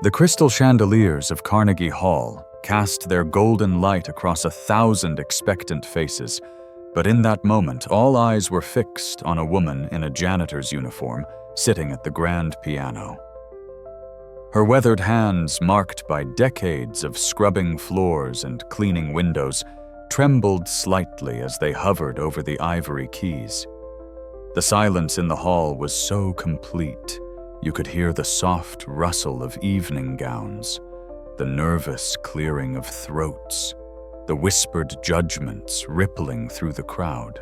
The crystal chandeliers of Carnegie Hall cast their golden light across 1,000 expectant faces, but in that moment, all eyes were fixed on a woman in a janitor's uniform sitting at the grand piano. Her weathered hands, marked by decades of scrubbing floors and cleaning windows, trembled slightly as they hovered over the ivory keys. The silence in the hall was so complete, you could hear the soft rustle of evening gowns, the nervous clearing of throats, the whispered judgments rippling through the crowd.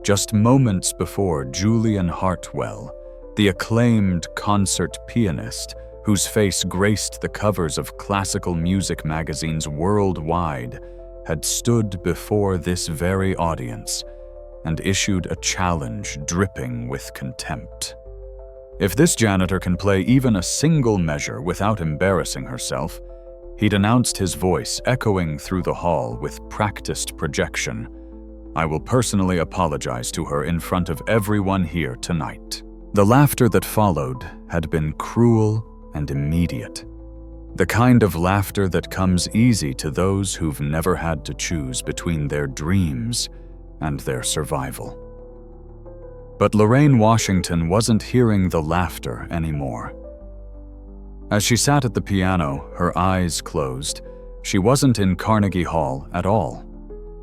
Just moments before, Julian Hartwell, the acclaimed concert pianist whose face graced the covers of classical music magazines worldwide, had stood before this very audience and issued a challenge dripping with contempt. If this janitor can play even a single measure without embarrassing herself, he'd announced, his voice echoing through the hall with practiced projection, "I will personally apologize to her in front of everyone here tonight." The laughter that followed had been cruel and immediate. The kind of laughter that comes easy to those who've never had to choose between their dreams and their survival. But Lorraine Washington wasn't hearing the laughter anymore. As she sat at the piano, her eyes closed, she wasn't in Carnegie Hall at all.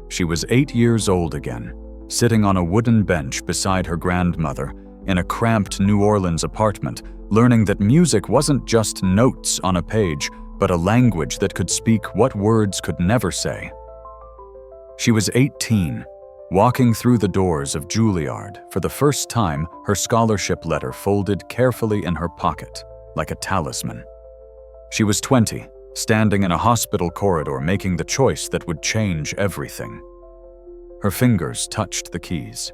She was 8 years old again, sitting on a wooden bench beside her grandmother in a cramped New Orleans apartment, learning that music wasn't just notes on a page, but a language that could speak what words could never say. She was 18, walking through the doors of Juilliard for the first time, her scholarship letter folded carefully in her pocket, like a talisman. She was 20, standing in a hospital corridor making the choice that would change everything. Her fingers touched the keys.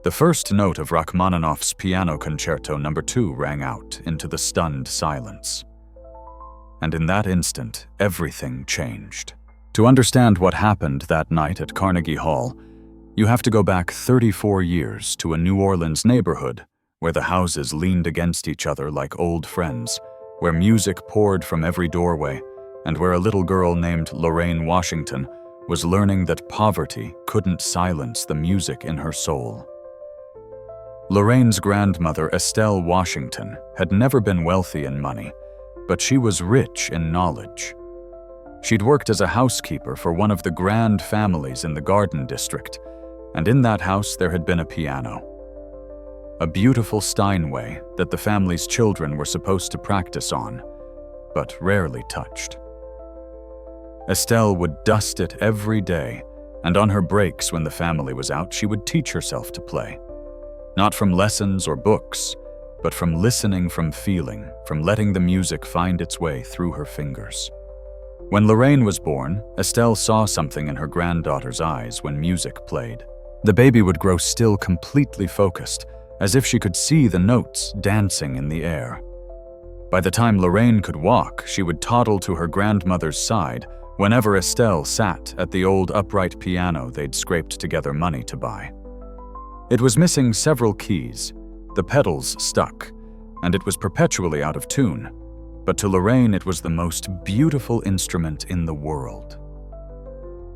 The first note of Rachmaninoff's Piano Concerto No. 2 rang out into the stunned silence. And in that instant, everything changed. To understand what happened that night at Carnegie Hall, you have to go back 34 years to a New Orleans neighborhood where the houses leaned against each other like old friends, where music poured from every doorway, and where a little girl named Lorraine Washington was learning that poverty couldn't silence the music in her soul. Lorraine's grandmother, Estelle Washington, had never been wealthy in money, but she was rich in knowledge. She'd worked as a housekeeper for one of the grand families in the Garden District, and in that house there had been a piano. A beautiful Steinway that the family's children were supposed to practice on, but rarely touched. Estelle would dust it every day, and on her breaks when the family was out, she would teach herself to play. Not from lessons or books, but from listening, from feeling, from letting the music find its way through her fingers. When Lorraine was born, Estelle saw something in her granddaughter's eyes when music played. The baby would grow still, completely focused, as if she could see the notes dancing in the air. By the time Lorraine could walk, she would toddle to her grandmother's side whenever Estelle sat at the old upright piano they'd scraped together money to buy. It was missing several keys, the pedals stuck, and it was perpetually out of tune, but to Lorraine it was the most beautiful instrument in the world.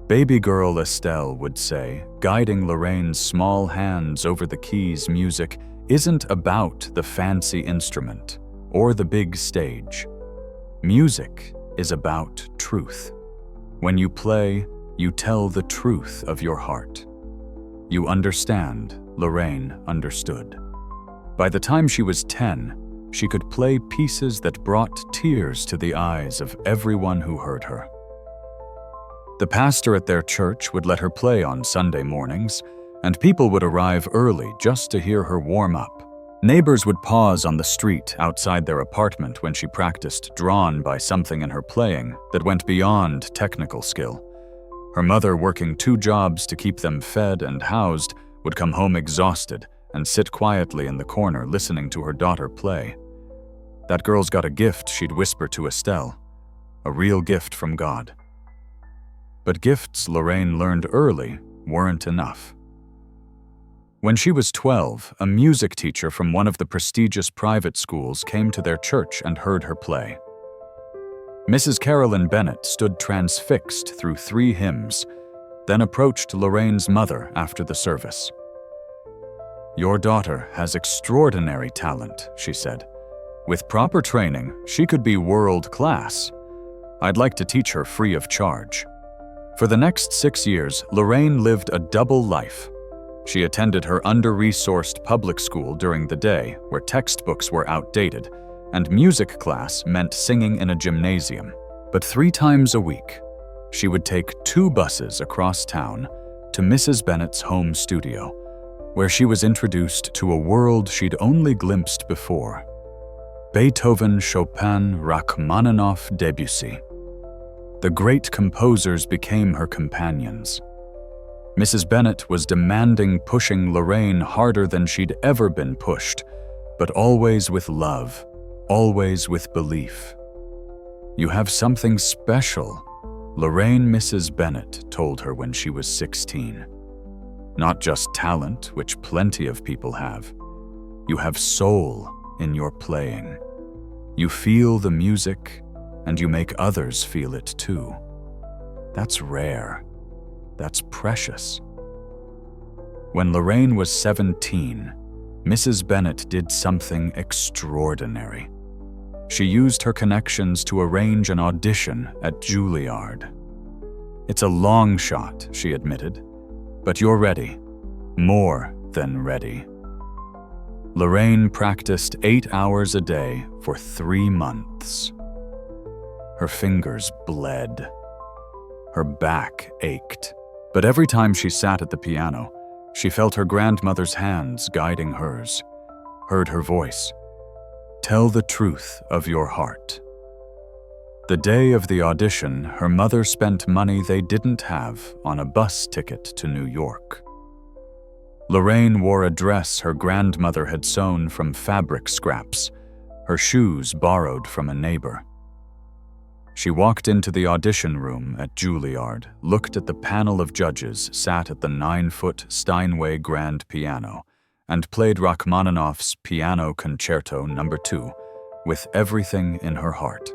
Baby girl Estelle would say, guiding Lorraine's small hands over the keys, music isn't about the fancy instrument or the big stage. Music is about truth. When you play, you tell the truth of your heart. You understand. Lorraine understood. By the time she was 10, she could play pieces that brought tears to the eyes of everyone who heard her. The pastor at their church would let her play on Sunday mornings, and people would arrive early just to hear her warm up. Neighbors would pause on the street outside their apartment when she practiced, drawn by something in her playing that went beyond technical skill. Her mother, working 2 jobs to keep them fed and housed, would come home exhausted and sit quietly in the corner listening to her daughter play. "That girl's got a gift," she'd whisper to Estelle, "a real gift from God." But gifts, Lorraine learned early, weren't enough. When she was 12, a music teacher from one of the prestigious private schools came to their church and heard her play. Mrs. Carolyn Bennett stood transfixed through 3 hymns, then approached Lorraine's mother after the service. "Your daughter has extraordinary talent," she said. "With proper training, she could be world-class. I'd like to teach her free of charge." For the next 6 years, Lorraine lived a double life. She attended her under-resourced public school during the day, where textbooks were outdated, and music class meant singing in a gymnasium. But 3 times a week, she would take 2 buses across town to Mrs. Bennett's home studio, where she was introduced to a world she'd only glimpsed before: Beethoven, Chopin, Rachmaninoff, Debussy. The great composers became her companions. Mrs. Bennett was demanding, pushing Lorraine harder than she'd ever been pushed, but always with love, always with belief. "You have something special," Lorraine Mrs. Bennett told her when she was 16. "Not just talent, which plenty of people have. You have soul in your playing. You feel the music, and you make others feel it too. That's rare. That's precious." When Lorraine was 17, Mrs. Bennett did something extraordinary. She used her connections to arrange an audition at Juilliard. "It's a long shot," she admitted, "but you're ready. More than ready." Lorraine practiced 8 hours a day for 3 months. Her fingers bled. Her back ached. But every time she sat at the piano, she felt her grandmother's hands guiding hers, heard her voice, "Tell the truth of your heart." The day of the audition, her mother spent money they didn't have on a bus ticket to New York. Lorraine wore a dress her grandmother had sewn from fabric scraps, her shoes borrowed from a neighbor. She walked into the audition room at Juilliard, looked at the panel of judges sat at the 9-foot Steinway grand piano, and played Rachmaninoff's Piano Concerto No. 2 with everything in her heart.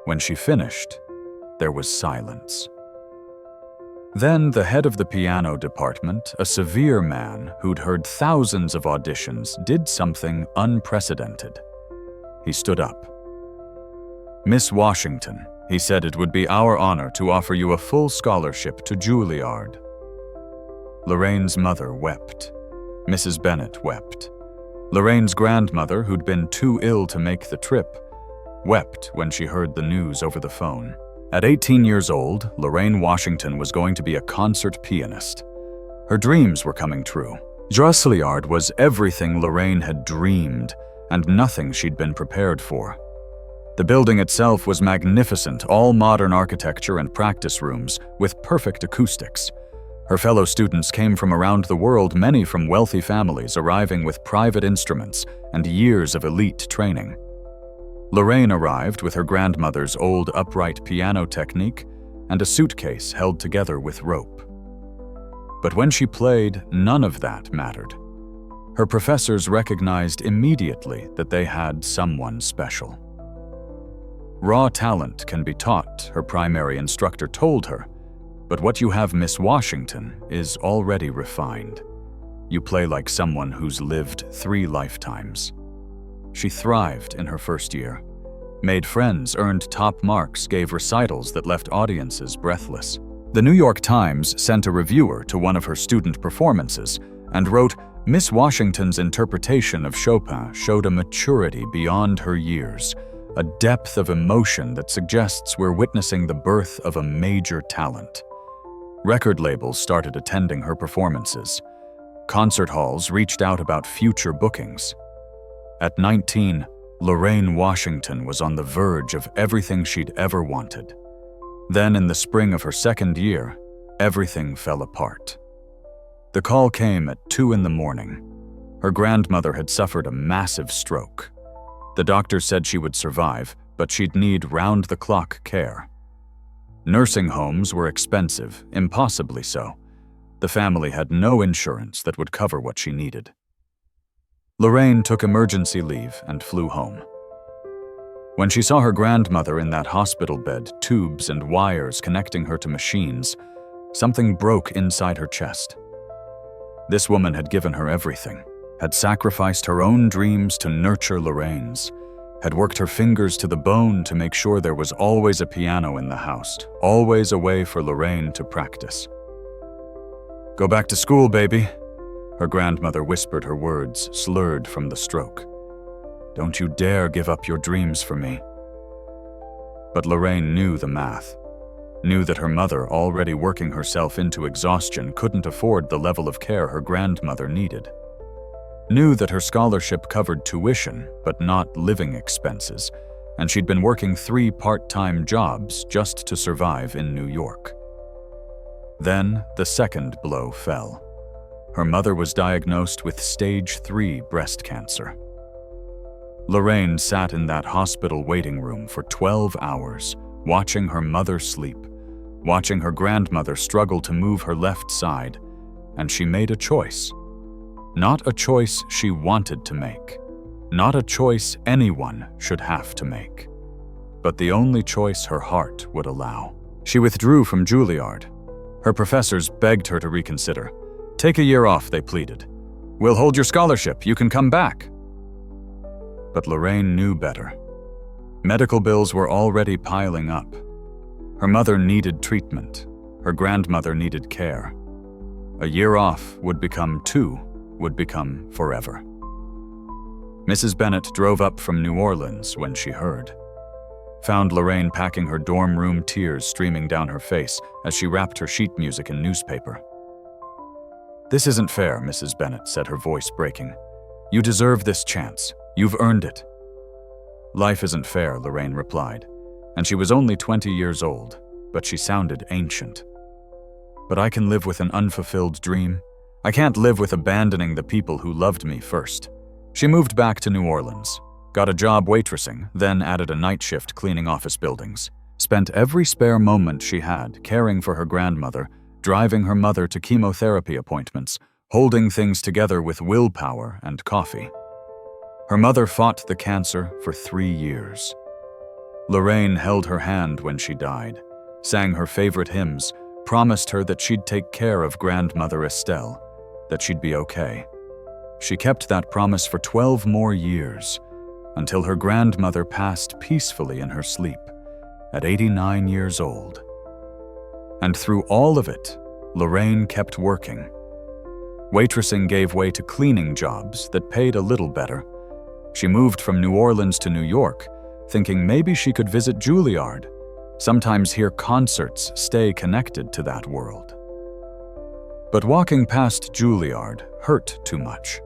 When she finished, there was silence. Then the head of the piano department, a severe man who'd heard thousands of auditions, did something unprecedented. He stood up. "Miss Washington," he said, "it would be our honor to offer you a full scholarship to Juilliard." Lorraine's mother wept. Mrs. Bennett wept. Lorraine's grandmother, who'd been too ill to make the trip, wept when she heard the news over the phone. At 18 years old, Lorraine Washington was going to be a concert pianist. Her dreams were coming true. Juilliard was everything Lorraine had dreamed, and nothing she'd been prepared for. The building itself was magnificent, all modern architecture and practice rooms, with perfect acoustics. Her fellow students came from around the world, many from wealthy families, arriving with private instruments and years of elite training. Lorraine arrived with her grandmother's old upright piano technique and a suitcase held together with rope. But when she played, none of that mattered. Her professors recognized immediately that they had someone special. "Raw talent can be taught," her primary instructor told her, "but what you have, Miss Washington, is already refined. You play like someone who's lived 3 lifetimes." She thrived in her first year, made friends, earned top marks, gave recitals that left audiences breathless. The New York Times sent a reviewer to one of her student performances and wrote, "Miss Washington's interpretation of Chopin showed a maturity beyond her years, a depth of emotion that suggests we're witnessing the birth of a major talent." Record labels started attending her performances. Concert halls reached out about future bookings. At 19, Lorraine Washington was on the verge of everything she'd ever wanted. Then, in the spring of her second year, everything fell apart. The call came at 2 a.m. Her grandmother had suffered a massive stroke. The doctor said she would survive, but she'd need round-the-clock care. Nursing homes were expensive, impossibly so. The family had no insurance that would cover what she needed. Lorraine took emergency leave and flew home. When she saw her grandmother in that hospital bed, tubes and wires connecting her to machines, something broke inside her chest. This woman had given her everything, had sacrificed her own dreams to nurture Lorraine's, had worked her fingers to the bone to make sure there was always a piano in the house, always a way for Lorraine to practice. "Go back to school, baby," her grandmother whispered, her words slurred from the stroke. "Don't you dare give up your dreams for me." But Lorraine knew the math, knew that her mother, already working herself into exhaustion, couldn't afford the level of care her grandmother needed. Knew that her scholarship covered tuition, but not living expenses, and she'd been working 3 part-time jobs just to survive in New York. Then the second blow fell. Her mother was diagnosed with stage 3 breast cancer. Lorraine sat in that hospital waiting room for 12 hours, watching her mother sleep, watching her grandmother struggle to move her left side, and she made a choice. Not a choice she wanted to make, not a choice anyone should have to make, but the only choice her heart would allow. She withdrew from Juilliard. Her professors begged her to reconsider. "Take a year off," they pleaded. "We'll hold your scholarship, you can come back." But Lorraine knew better. Medical bills were already piling up. Her mother needed treatment. Her grandmother needed care. A year off would become 2, would become forever. Mrs. Bennet drove up from New Orleans when she heard. Found Lorraine packing her dorm room, tears streaming down her face as she wrapped her sheet music in newspaper. "This isn't fair," Mrs. Bennet said, her voice breaking. "You deserve this chance. You've earned it." "Life isn't fair," Lorraine replied, and she was only 20 years old, but she sounded ancient. "But I can live with an unfulfilled dream. I can't live with abandoning the people who loved me first." She moved back to New Orleans, got a job waitressing, then added a night shift cleaning office buildings, spent every spare moment she had caring for her grandmother, driving her mother to chemotherapy appointments, holding things together with willpower and coffee. Her mother fought the cancer for 3 years. Lorraine held her hand when she died, sang her favorite hymns, promised her that she'd take care of grandmother Estelle, that she'd be okay. She kept that promise for 12 more years, until her grandmother passed peacefully in her sleep, at 89 years old. And through all of it, Lorraine kept working. Waitressing gave way to cleaning jobs that paid a little better. She moved from New Orleans to New York, thinking maybe she could visit Juilliard, sometimes hear concerts, stay connected to that world. But walking past Juilliard hurt too much.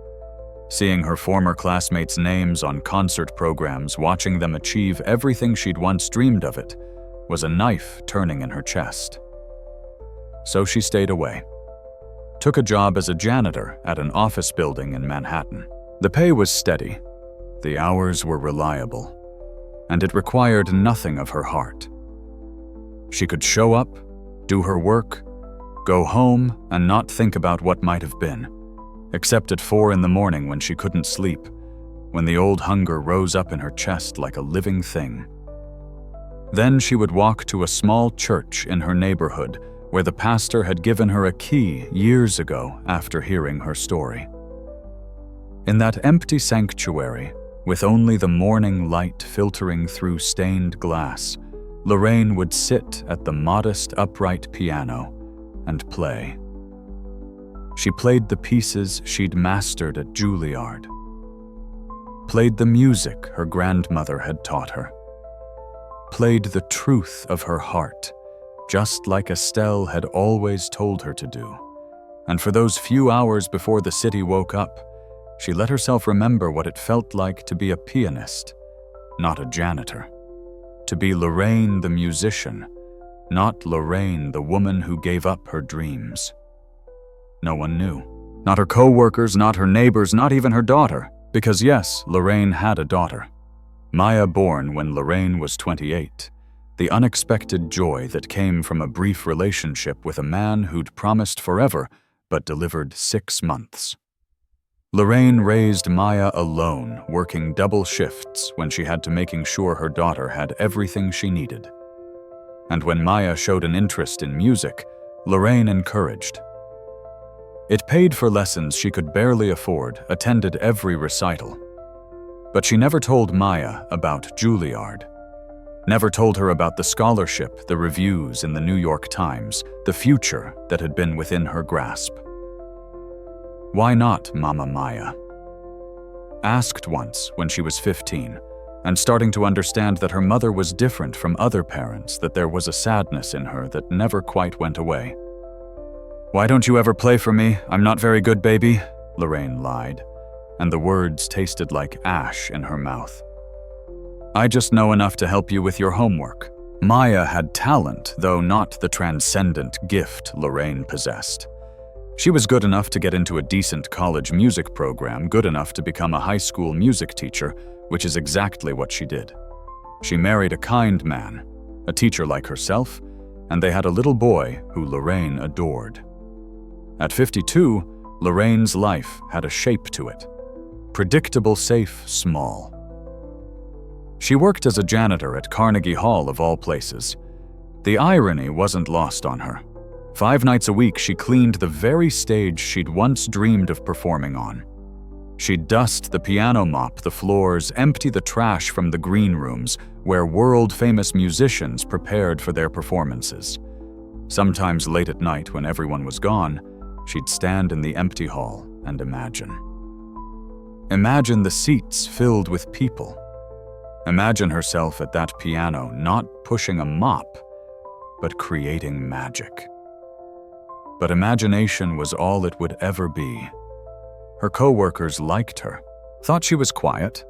Seeing her former classmates' names on concert programs, watching them achieve everything she'd once dreamed of it, was a knife turning in her chest. So she stayed away. Took a job as a janitor at an office building in Manhattan. The pay was steady, the hours were reliable, and it required nothing of her heart. She could show up, do her work, go home, and not think about what might have been, except at 4 in the morning when she couldn't sleep, when the old hunger rose up in her chest like a living thing. Then she would walk to a small church in her neighborhood where the pastor had given her a key years ago after hearing her story. In that empty sanctuary, with only the morning light filtering through stained glass, Lorraine would sit at the modest upright piano and play. She played the pieces she'd mastered at Juilliard, played the music her grandmother had taught her, played the truth of her heart, just like Estelle had always told her to do. And for those few hours before the city woke up, she let herself remember what it felt like to be a pianist, not a janitor. To be Lorraine the musician, not Lorraine the woman who gave up her dreams. No one knew. Not her co-workers, not her neighbors, not even her daughter. Because yes, Lorraine had a daughter. Maya born when Lorraine was 28. The unexpected joy that came from a brief relationship with a man who'd promised forever but delivered 6 months. Lorraine raised Maya alone, working double shifts when she had to making sure her daughter had everything she needed. And when Maya showed an interest in music, Lorraine encouraged. It paid for lessons she could barely afford, attended every recital. But she never told Maya about Juilliard. Never told her about the scholarship, the reviews in the New York Times, the future that had been within her grasp. Why not, Mama Maya? Asked once when she was 15, and starting to understand that her mother was different from other parents, that there was a sadness in her that never quite went away. "Why don't you ever play for me? I'm not very good, baby," Lorraine lied, and the words tasted like ash in her mouth. "I just know enough to help you with your homework." Maya had talent, though not the transcendent gift Lorraine possessed. She was good enough to get into a decent college music program, good enough to become a high school music teacher, which is exactly what she did. She married a kind man, a teacher like herself, and they had a little boy who Lorraine adored. At 52, Lorraine's life had a shape to it. Predictable, safe, small. She worked as a janitor at Carnegie Hall of all places. The irony wasn't lost on her. 5 nights a week, she cleaned the very stage she'd once dreamed of performing on. She'd dust the piano, mop the floors, empty the trash from the green rooms where world-famous musicians prepared for their performances. Sometimes late at night when everyone was gone, she'd stand in the empty hall and imagine. Imagine the seats filled with people. Imagine herself at that piano, not pushing a mop, but creating magic. But imagination was all it would ever be. Her co-workers liked her, thought she was quiet,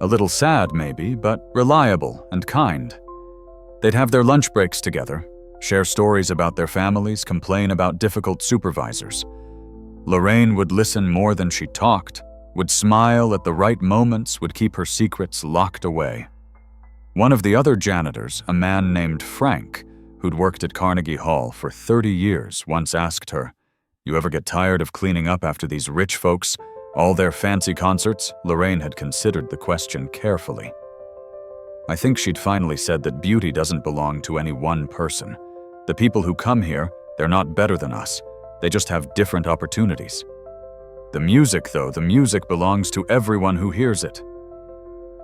a little sad maybe, but reliable and kind. They'd have their lunch breaks together, share stories about their families, complain about difficult supervisors. Lorraine would listen more than she talked, would smile at the right moments, would keep her secrets locked away. One of the other janitors, a man named Frank, who'd worked at Carnegie Hall for 30 years, once asked her, "You ever get tired of cleaning up after these rich folks, all their fancy concerts?" Lorraine had considered the question carefully. I think she'd finally said that beauty doesn't belong to any one person. The people who come here, they're not better than us. They just have different opportunities. The music, though, the music belongs to everyone who hears it.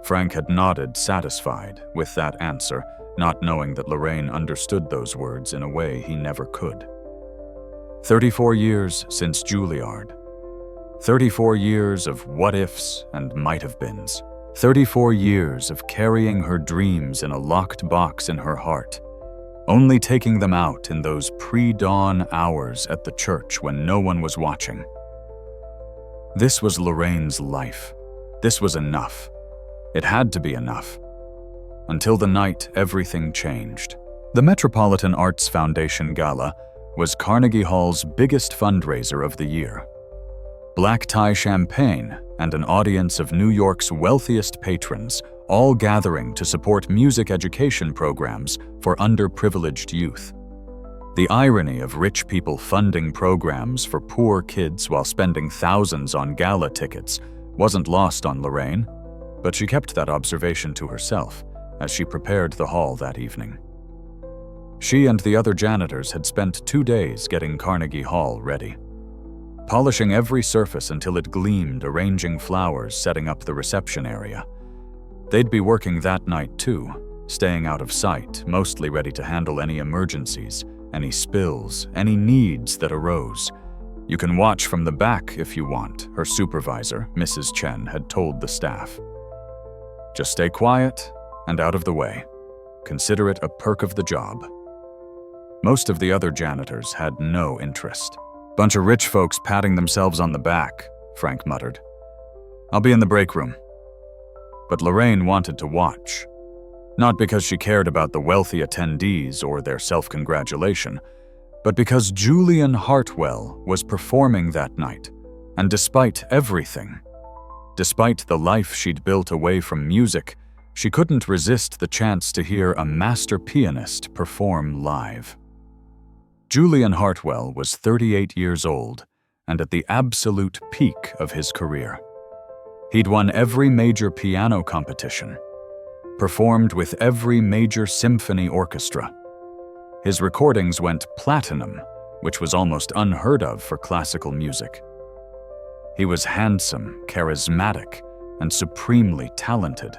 Frank had nodded, satisfied with that answer, not knowing that Lorraine understood those words in a way he never could. 34 years since Juilliard. 34 years of what-ifs and might-have-beens. 34 years of carrying her dreams in a locked box in her heart, only taking them out in those pre-dawn hours at the church when no one was watching. This was Lorraine's life. This was enough. It had to be enough. Until the night everything changed. The Metropolitan Arts Foundation Gala was Carnegie Hall's biggest fundraiser of the year. Black tie champagne and an audience of New York's wealthiest patrons, all gathering to support music education programs for underprivileged youth. The irony of rich people funding programs for poor kids while spending thousands on gala tickets wasn't lost on Lorraine, but she kept that observation to herself as she prepared the hall that evening. She and the other janitors had spent 2 days getting Carnegie Hall ready, polishing every surface until it gleamed, arranging flowers, setting up the reception area. They'd be working that night too, staying out of sight, mostly ready to handle any emergencies, any spills, any needs that arose. "You can watch from the back if you want," her supervisor, Mrs. Chen, had told the staff. "Just stay quiet and out of the way. Consider it a perk of the job." Most of the other janitors had no interest. "Bunch of rich folks patting themselves on the back," Frank muttered. "I'll be in the break room." But Lorraine wanted to watch. Not because she cared about the wealthy attendees or their self-congratulation, but because Julian Hartwell was performing that night, and despite everything, despite the life she'd built away from music, she couldn't resist the chance to hear a master pianist perform live. Julian Hartwell was 38 years old, and at the absolute peak of his career. He'd won every major piano competition, performed with every major symphony orchestra. His recordings went platinum, which was almost unheard of for classical music. He was handsome, charismatic, and supremely talented.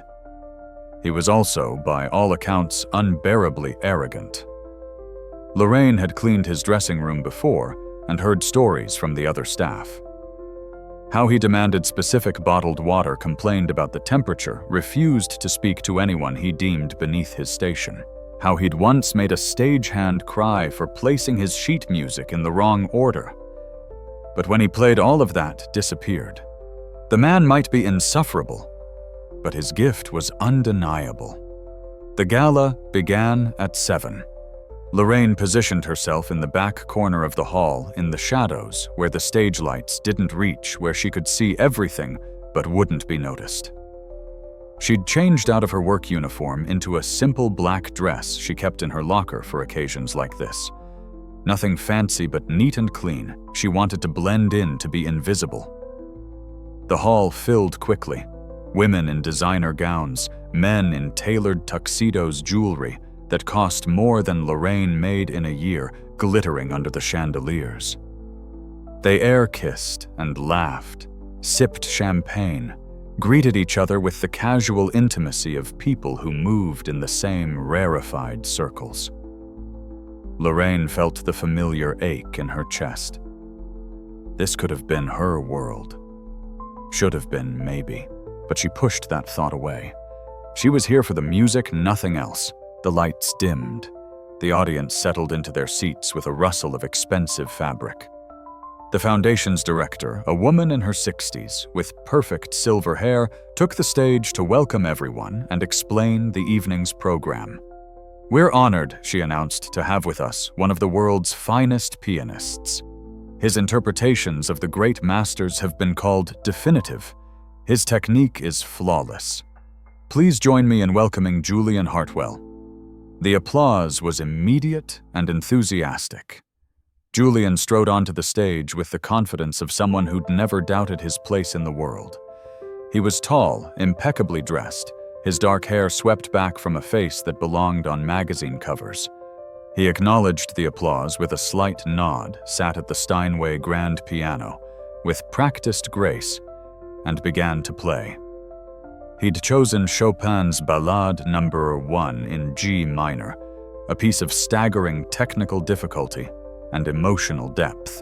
He was also, by all accounts, unbearably arrogant. Lorraine had cleaned his dressing room before and heard stories from the other staff. How he demanded specific bottled water, complained about the temperature, refused to speak to anyone he deemed beneath his station. How he'd once made a stagehand cry for placing his sheet music in the wrong order. But when he played, all of that disappeared. The man might be insufferable, but his gift was undeniable. The gala began at 7. Lorraine positioned herself in the back corner of the hall, in the shadows, where the stage lights didn't reach, where she could see everything but wouldn't be noticed. She'd changed out of her work uniform into a simple black dress she kept in her locker for occasions like this. Nothing fancy but neat and clean. She wanted to blend in, to be invisible. The hall filled quickly. Women in designer gowns, men in tailored tuxedos, jewelry that cost more than Lorraine made in a year, glittering under the chandeliers. They air-kissed and laughed, sipped champagne, greeted each other with the casual intimacy of people who moved in the same rarefied circles. Lorraine felt the familiar ache in her chest. This could have been her world. Should have been, maybe, but she pushed that thought away. She was here for the music, nothing else. The lights dimmed. The audience settled into their seats with a rustle of expensive fabric. The foundation's director, a woman in her 60s, with perfect silver hair, took the stage to welcome everyone and explain the evening's program. "We're honored," she announced, "to have with us one of the world's finest pianists. His interpretations of the great masters have been called definitive. His technique is flawless. Please join me in welcoming Julian Hartwell." The applause was immediate and enthusiastic. Julian strode onto the stage with the confidence of someone who'd never doubted his place in the world. He was tall, impeccably dressed, his dark hair swept back from a face that belonged on magazine covers. He acknowledged the applause with a slight nod, sat at the Steinway grand piano, with practiced grace, and began to play. He'd chosen Chopin's Ballade No. 1 in G minor, a piece of staggering technical difficulty and emotional depth.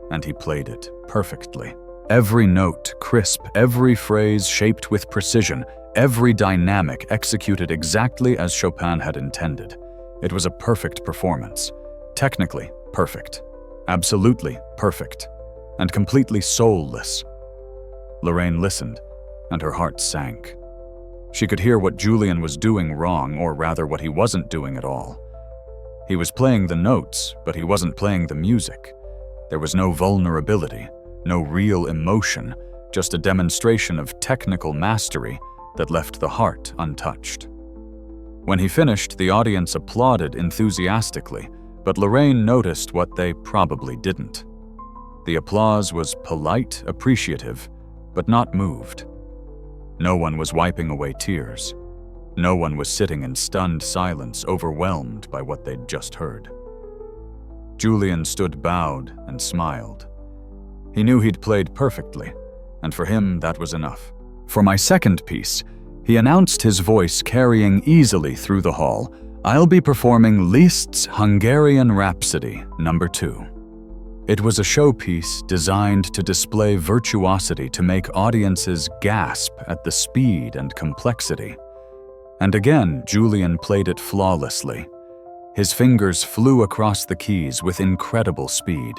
And he played it perfectly. Every note crisp, every phrase shaped with precision, every dynamic executed exactly as Chopin had intended. It was a perfect performance. Technically perfect. Absolutely perfect. And completely soulless. Lorraine listened, and her heart sank. She could hear what Julian was doing wrong, or rather what he wasn't doing at all. He was playing the notes, but he wasn't playing the music. There was no vulnerability, no real emotion, just a demonstration of technical mastery that left the heart untouched. When he finished, the audience applauded enthusiastically, but Lorraine noticed what they probably didn't. The applause was polite, appreciative, but not moved. No one was wiping away tears. No one was sitting in stunned silence, overwhelmed by what they'd just heard. Julian stood bowed and smiled. He knew he'd played perfectly, and for him that was enough. For my second piece, he announced, his voice carrying easily through the hall, "I'll be performing Liszt's Hungarian Rhapsody No. 2. It was a showpiece designed to display virtuosity, to make audiences gasp at the speed and complexity. And again, Julian played it flawlessly. His fingers flew across the keys with incredible speed.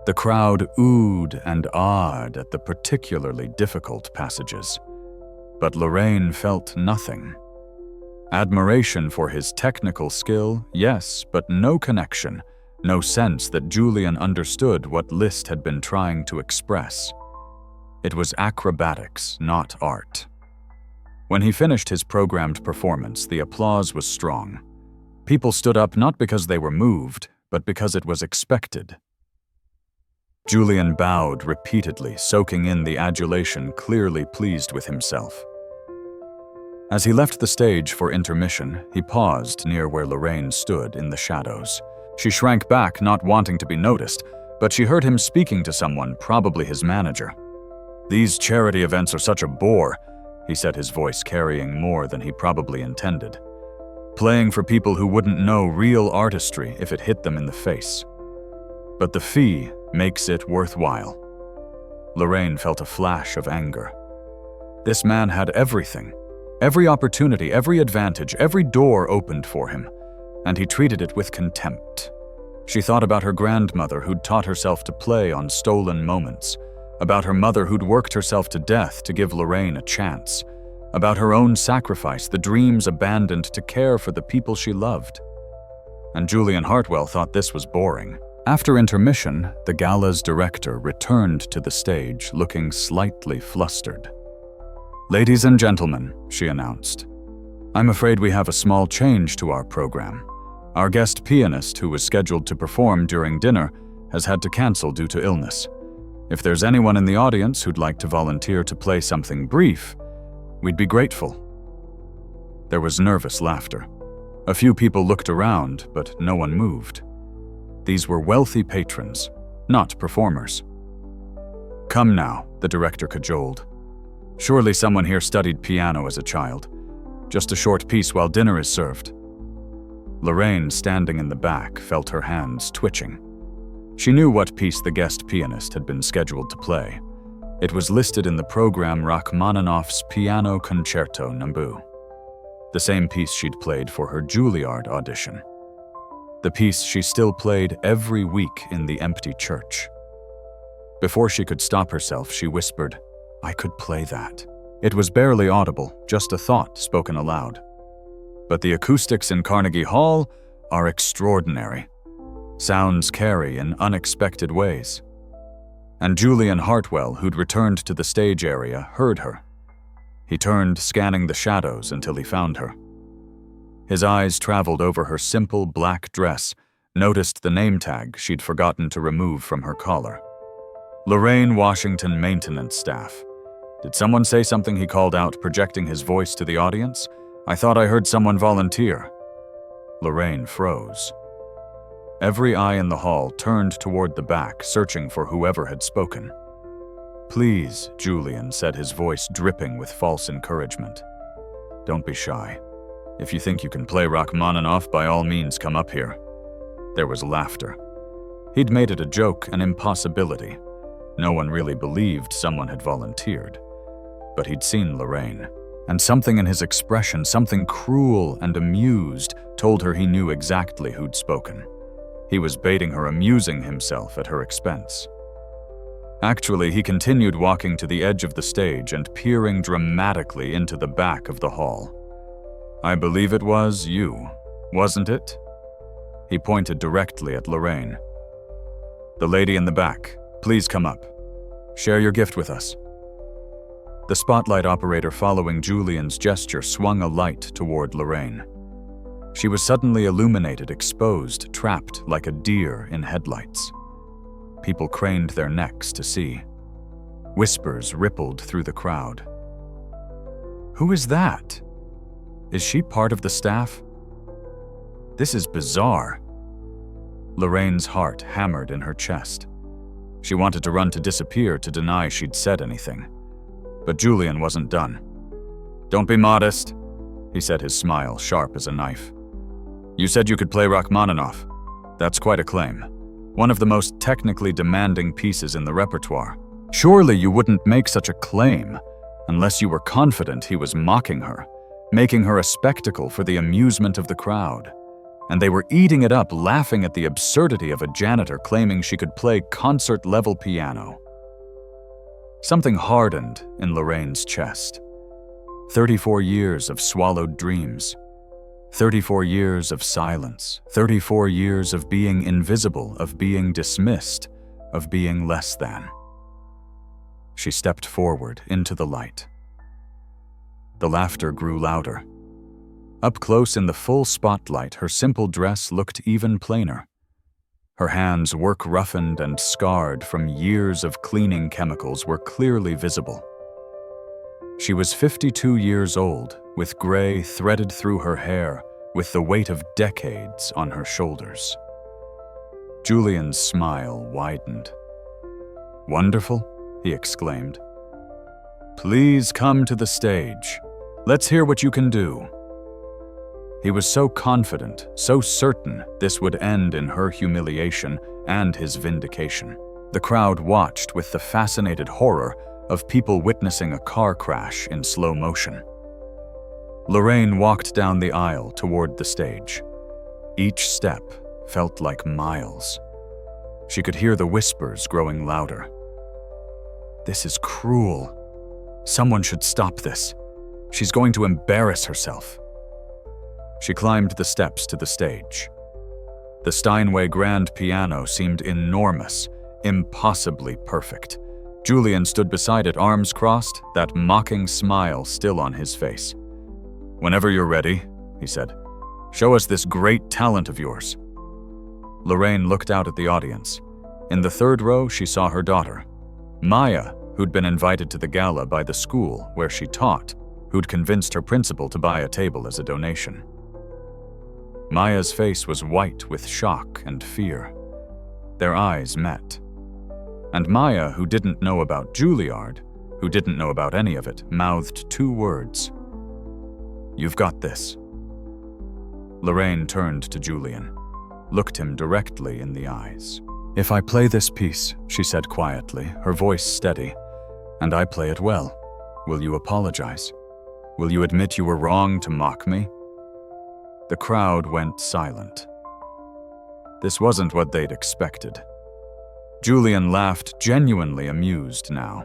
The crowd oohed and awed at the particularly difficult passages. But Lorraine felt nothing. Admiration for his technical skill, yes, but no connection. No sense that Julian understood what Liszt had been trying to express. It was acrobatics, not art. When he finished his programmed performance, the applause was strong. People stood up not because they were moved, but because it was expected. Julian bowed repeatedly, soaking in the adulation, clearly pleased with himself. As he left the stage for intermission, he paused near where Lorraine stood in the shadows. She shrank back, not wanting to be noticed, but she heard him speaking to someone, probably his manager. "These charity events are such a bore," he said, his voice carrying more than he probably intended. "Playing for people who wouldn't know real artistry if it hit them in the face. But the fee makes it worthwhile." Lorraine felt a flash of anger. This man had everything. Every opportunity, every advantage, every door opened for him, and he treated it with contempt. She thought about her grandmother who'd taught herself to play on stolen moments, about her mother who'd worked herself to death to give Lorraine a chance, about her own sacrifice, the dreams abandoned to care for the people she loved. And Julian Hartwell thought this was boring. After intermission, the gala's director returned to the stage looking slightly flustered. "Ladies and gentlemen," she announced, "I'm afraid we have a small change to our program. Our guest pianist, who was scheduled to perform during dinner, has had to cancel due to illness. If there's anyone in the audience who'd like to volunteer to play something brief, we'd be grateful." There was nervous laughter. A few people looked around, but no one moved. These were wealthy patrons, not performers. "Come now," the director cajoled. "Surely someone here studied piano as a child. Just a short piece while dinner is served." Lorraine, standing in the back, felt her hands twitching. She knew what piece the guest pianist had been scheduled to play. It was listed in the program Rachmaninoff's Piano Concerto No. 2, the same piece she'd played for her Juilliard audition. The piece she still played every week in the empty church. Before she could stop herself, she whispered, "I could play that." It was barely audible, just a thought spoken aloud. But the acoustics in Carnegie Hall are extraordinary. Sounds carry in unexpected ways. And Julian Hartwell, who'd returned to the stage area, heard her. He turned, scanning the shadows until he found her. His eyes traveled over her simple black dress, noticed the name tag she'd forgotten to remove from her collar. "Lorraine Washington, maintenance staff." Did someone say something, he called out, projecting his voice to the audience? "I thought I heard someone volunteer." Lorraine froze. Every eye in the hall turned toward the back, searching for whoever had spoken. "Please," Julian said, his voice dripping with false encouragement. "Don't be shy. If you think you can play Rachmaninoff, by all means come up here." There was laughter. He'd made it a joke, an impossibility. No one really believed someone had volunteered. But he'd seen Lorraine, and something in his expression, something cruel and amused, told her he knew exactly who'd spoken. He was baiting her, amusing himself at her expense. Actually, he continued walking to the edge of the stage and peering dramatically into the back of the hall. "I believe it was you, wasn't it?" He pointed directly at Lorraine. "The lady in the back, please come up. Share your gift with us." The spotlight operator, following Julian's gesture, swung a light toward Lorraine. She was suddenly illuminated, exposed, trapped like a deer in headlights. People craned their necks to see. Whispers rippled through the crowd. "Who is that? Is she part of the staff? This is bizarre." Lorraine's heart hammered in her chest. She wanted to run, to disappear, to deny she'd said anything. But Julian wasn't done. "Don't be modest," he said, his smile sharp as a knife. "You said you could play Rachmaninoff. That's quite a claim. One of the most technically demanding pieces in the repertoire. Surely you wouldn't make such a claim unless you were confident he was mocking her, making her a spectacle for the amusement of the crowd. And they were eating it up, laughing at the absurdity of a janitor claiming she could play concert-level piano." Something hardened in Lorraine's chest. 34 years of swallowed dreams. 34 years of silence. 34 years of being invisible, of being dismissed, of being less than. She stepped forward into the light. The laughter grew louder. Up close in the full spotlight, her simple dress looked even plainer. Her hands, work-roughened and scarred from years of cleaning chemicals, were clearly visible. She was 52 years old, with gray threaded through her hair, with the weight of decades on her shoulders. Julian's smile widened. "Wonderful," he exclaimed. "Please come to the stage. Let's hear what you can do." He was so confident, so certain this would end in her humiliation and his vindication. The crowd watched with the fascinated horror of people witnessing a car crash in slow motion. Lorraine walked down the aisle toward the stage. Each step felt like miles. She could hear the whispers growing louder. "This is cruel. Someone should stop this. She's going to embarrass herself." She climbed the steps to the stage. The Steinway grand piano seemed enormous, impossibly perfect. Julian stood beside it, arms crossed, that mocking smile still on his face. "Whenever you're ready," he said, "show us this great talent of yours." Lorraine looked out at the audience. In the third row, she saw her daughter, Maya, who'd been invited to the gala by the school where she taught, who'd convinced her principal to buy a table as a donation. Maya's face was white with shock and fear. Their eyes met. And Maya, who didn't know about Juilliard, who didn't know about any of it, mouthed two words. "You've got this." Lorraine turned to Julian, looked him directly in the eyes. "If I play this piece," she said quietly, her voice steady, "and I play it well, will you apologize? Will you admit you were wrong to mock me?" The crowd went silent. This wasn't what they'd expected. Julian laughed, genuinely amused now.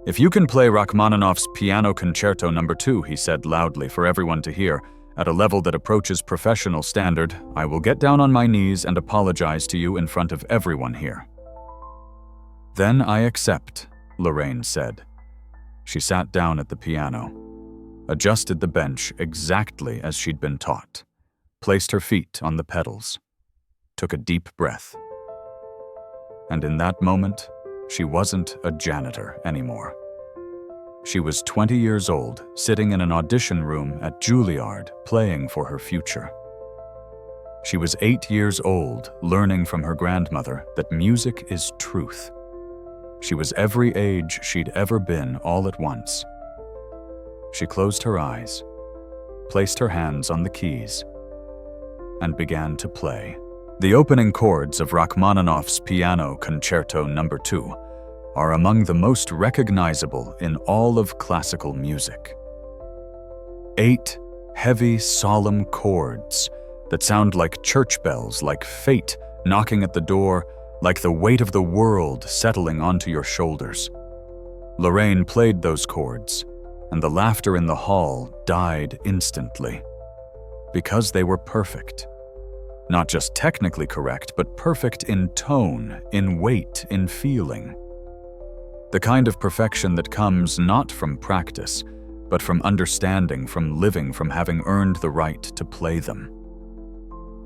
"If you can play Rachmaninoff's Piano Concerto No. 2, he said loudly for everyone to hear, "at a level that approaches professional standard, I will get down on my knees and apologize to you in front of everyone here." "Then I accept," Lorraine said. She sat down at the piano, adjusted the bench exactly as she'd been taught, placed her feet on the pedals, took a deep breath. And in that moment, she wasn't a janitor anymore. She was 20 years old, sitting in an audition room at Juilliard, playing for her future. She was 8 years old, learning from her grandmother that music is truth. She was every age she'd ever been all at once. She closed her eyes, placed her hands on the keys, and began to play. The opening chords of Rachmaninoff's Piano Concerto No. 2 are among the most recognizable in all of classical music. 8 heavy, solemn chords that sound like church bells, like fate knocking at the door, like the weight of the world settling onto your shoulders. Lorraine played those chords, and the laughter in the hall died instantly. Because they were perfect. Not just technically correct, but perfect in tone, in weight, in feeling. The kind of perfection that comes not from practice, but from understanding, from living, from having earned the right to play them.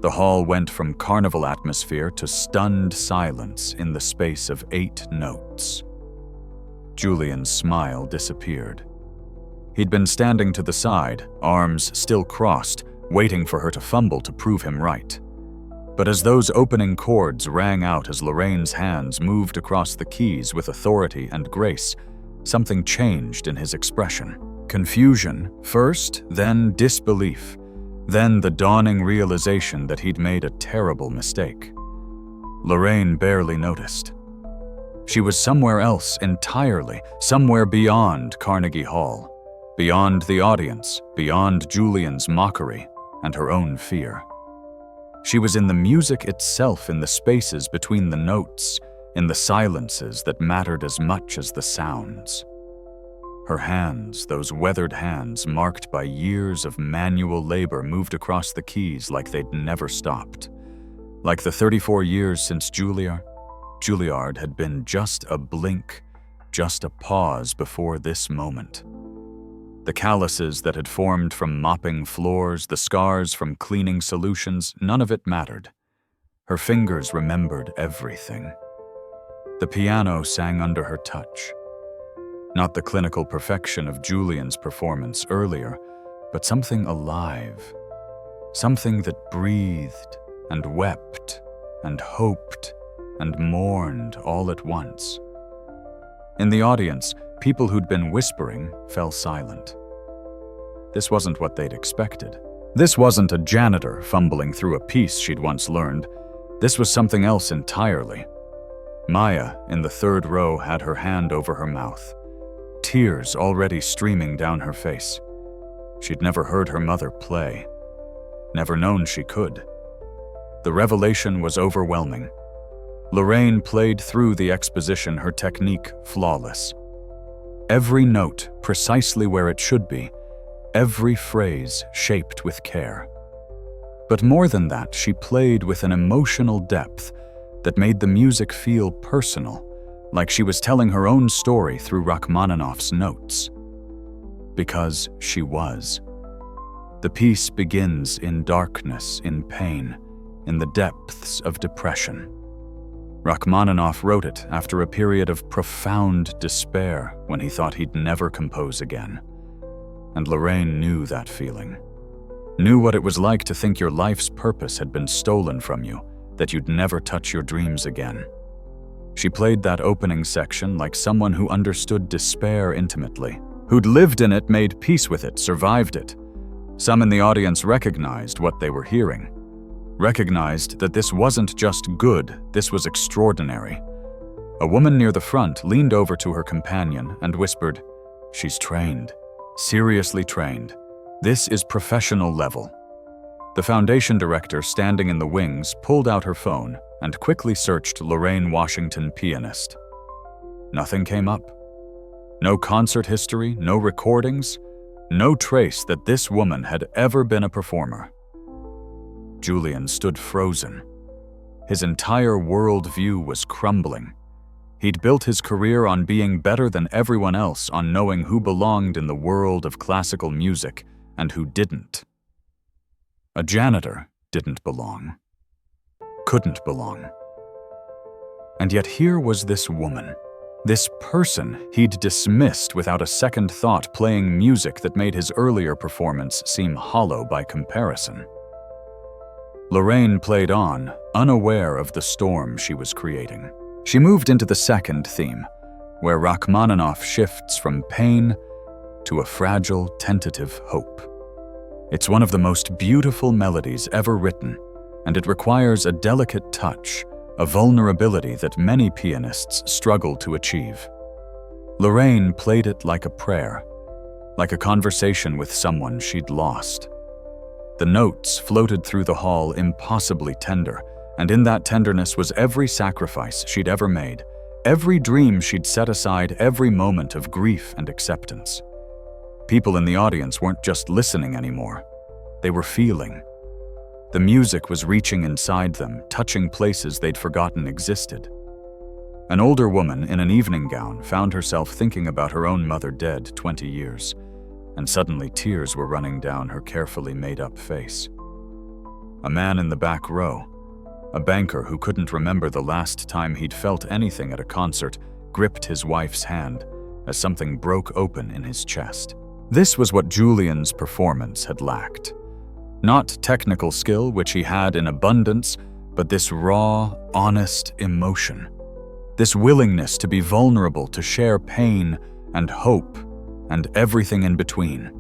The hall went from carnival atmosphere to stunned silence in the space of 8 notes. Julian's smile disappeared. He'd been standing to the side, arms still crossed, waiting for her to fumble to prove him right. But as those opening chords rang out as Lorraine's hands moved across the keys with authority and grace, something changed in his expression. Confusion first, then disbelief, then the dawning realization that he'd made a terrible mistake. Lorraine barely noticed. She was somewhere else entirely, somewhere beyond Carnegie Hall, beyond the audience, beyond Julian's mockery and her own fear. She was in the music itself, in the spaces between the notes, in the silences that mattered as much as the sounds. Her hands, those weathered hands marked by years of manual labor, moved across the keys like they'd never stopped. Like the 34 years since Juilliard had been just a blink, just a pause before this moment. The calluses that had formed from mopping floors, the scars from cleaning solutions, none of it mattered. Her fingers remembered everything. The piano sang under her touch. Not the clinical perfection of Julian's performance earlier, but something alive. Something that breathed and wept and hoped and mourned all at once. In the audience, people who'd been whispering fell silent. This wasn't what they'd expected. This wasn't a janitor fumbling through a piece she'd once learned. This was something else entirely. Maya, in the third row, had her hand over her mouth, tears already streaming down her face. She'd never heard her mother play, never known she could. The revelation was overwhelming. Lorraine played through the exposition, her technique flawless. Every note precisely where it should be, every phrase shaped with care. But more than that, she played with an emotional depth that made the music feel personal, like she was telling her own story through Rachmaninoff's notes. Because she was. The piece begins in darkness, in pain, in the depths of depression. Rachmaninoff wrote it after a period of profound despair when he thought he'd never compose again. And Lorraine knew that feeling. Knew what it was like to think your life's purpose had been stolen from you, that you'd never touch your dreams again. She played that opening section like someone who understood despair intimately, who'd lived in it, made peace with it, survived it. Some in the audience recognized what they were hearing. Recognized that this wasn't just good, this was extraordinary. A woman near the front leaned over to her companion and whispered, "She's trained, seriously trained. This is professional level." The foundation director, standing in the wings, pulled out her phone and quickly searched Lorraine Washington, pianist. Nothing came up. No concert history, no recordings, no trace that this woman had ever been a performer. Julian stood frozen. His entire worldview was crumbling. He'd built his career on being better than everyone else, on knowing who belonged in the world of classical music and who didn't. A janitor didn't belong. Couldn't belong. And yet here was this woman, this person he'd dismissed without a second thought, playing music that made his earlier performance seem hollow by comparison. Lorraine played on, unaware of the storm she was creating. She moved into the second theme, where Rachmaninoff shifts from pain to a fragile, tentative hope. It's one of the most beautiful melodies ever written, and it requires a delicate touch, a vulnerability that many pianists struggle to achieve. Lorraine played it like a prayer, like a conversation with someone she'd lost. The notes floated through the hall impossibly tender, and in that tenderness was every sacrifice she'd ever made, every dream she'd set aside, every moment of grief and acceptance. People in the audience weren't just listening anymore. They were feeling. The music was reaching inside them, touching places they'd forgotten existed. An older woman in an evening gown found herself thinking about her own mother, dead 20 years, and suddenly tears were running down her carefully made-up face. A man in the back row, a banker who couldn't remember the last time he'd felt anything at a concert, gripped his wife's hand as something broke open in his chest. This was what Julian's performance had lacked. Not technical skill, which he had in abundance, but this raw, honest emotion. This willingness to be vulnerable, to share pain and hope and everything in between.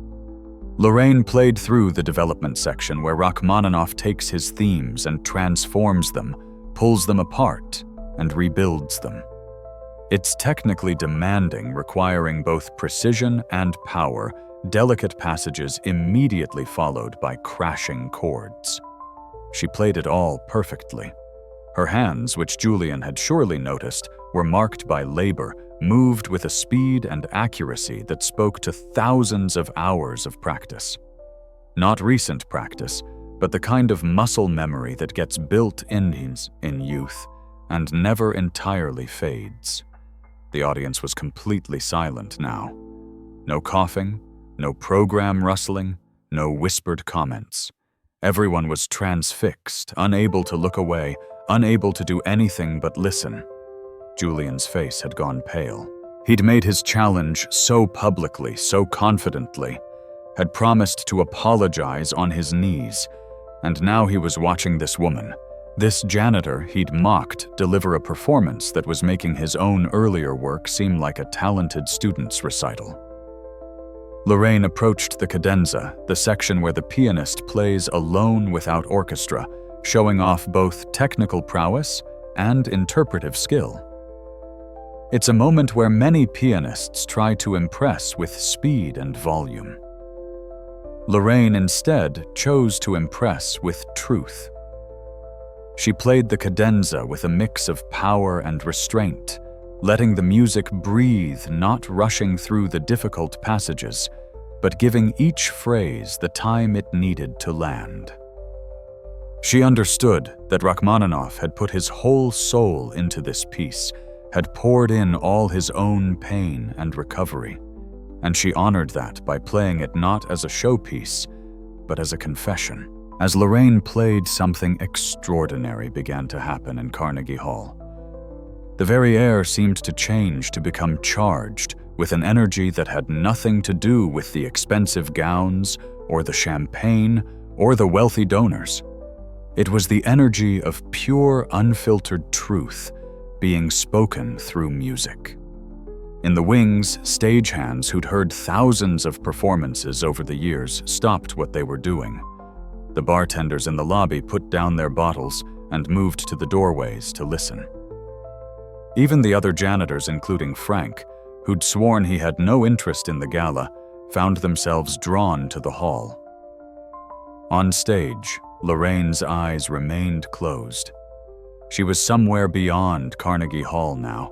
Lorraine played through the development section where Rachmaninoff takes his themes and transforms them, pulls them apart, and rebuilds them. It's technically demanding, requiring both precision and power, delicate passages immediately followed by crashing chords. She played it all perfectly. Her hands, which Julian had surely noticed, were marked by labor, moved with a speed and accuracy that spoke to thousands of hours of practice. Not recent practice, but the kind of muscle memory that gets built in youth and never entirely fades. The audience was completely silent now. No coughing, no program rustling, no whispered comments. Everyone was transfixed, unable to look away, unable to do anything but listen. Julian's face had gone pale. He'd made his challenge so publicly, so confidently, had promised to apologize on his knees, and now he was watching this woman, this janitor he'd mocked, deliver a performance that was making his own earlier work seem like a talented student's recital. Lorraine approached the cadenza, the section where the pianist plays alone without orchestra, showing off both technical prowess and interpretive skill. It's a moment where many pianists try to impress with speed and volume. Lorraine instead chose to impress with truth. She played the cadenza with a mix of power and restraint, letting the music breathe, not rushing through the difficult passages, but giving each phrase the time it needed to land. She understood that Rachmaninoff had put his whole soul into this piece, had poured in all his own pain and recovery, and she honored that by playing it not as a showpiece, but as a confession. As Lorraine played, something extraordinary began to happen in Carnegie Hall. The very air seemed to change, to become charged with an energy that had nothing to do with the expensive gowns or the champagne or the wealthy donors. It was the energy of pure, unfiltered truth being spoken through music. In the wings, stagehands who'd heard thousands of performances over the years stopped what they were doing. The bartenders in the lobby put down their bottles and moved to the doorways to listen. Even the other janitors, including Frank, who'd sworn he had no interest in the gala, found themselves drawn to the hall. On stage, Lorraine's eyes remained closed. She was somewhere beyond Carnegie Hall now,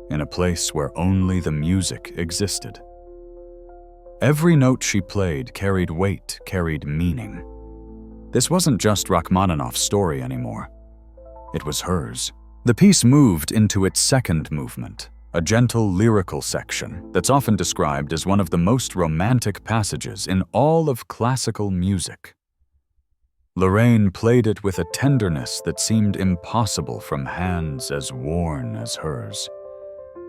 in a place where only the music existed. Every note she played carried weight, carried meaning. This wasn't just Rachmaninoff's story anymore. It was hers. The piece moved into its second movement, a gentle lyrical section that's often described as one of the most romantic passages in all of classical music. Lorraine played it with a tenderness that seemed impossible from hands as worn as hers.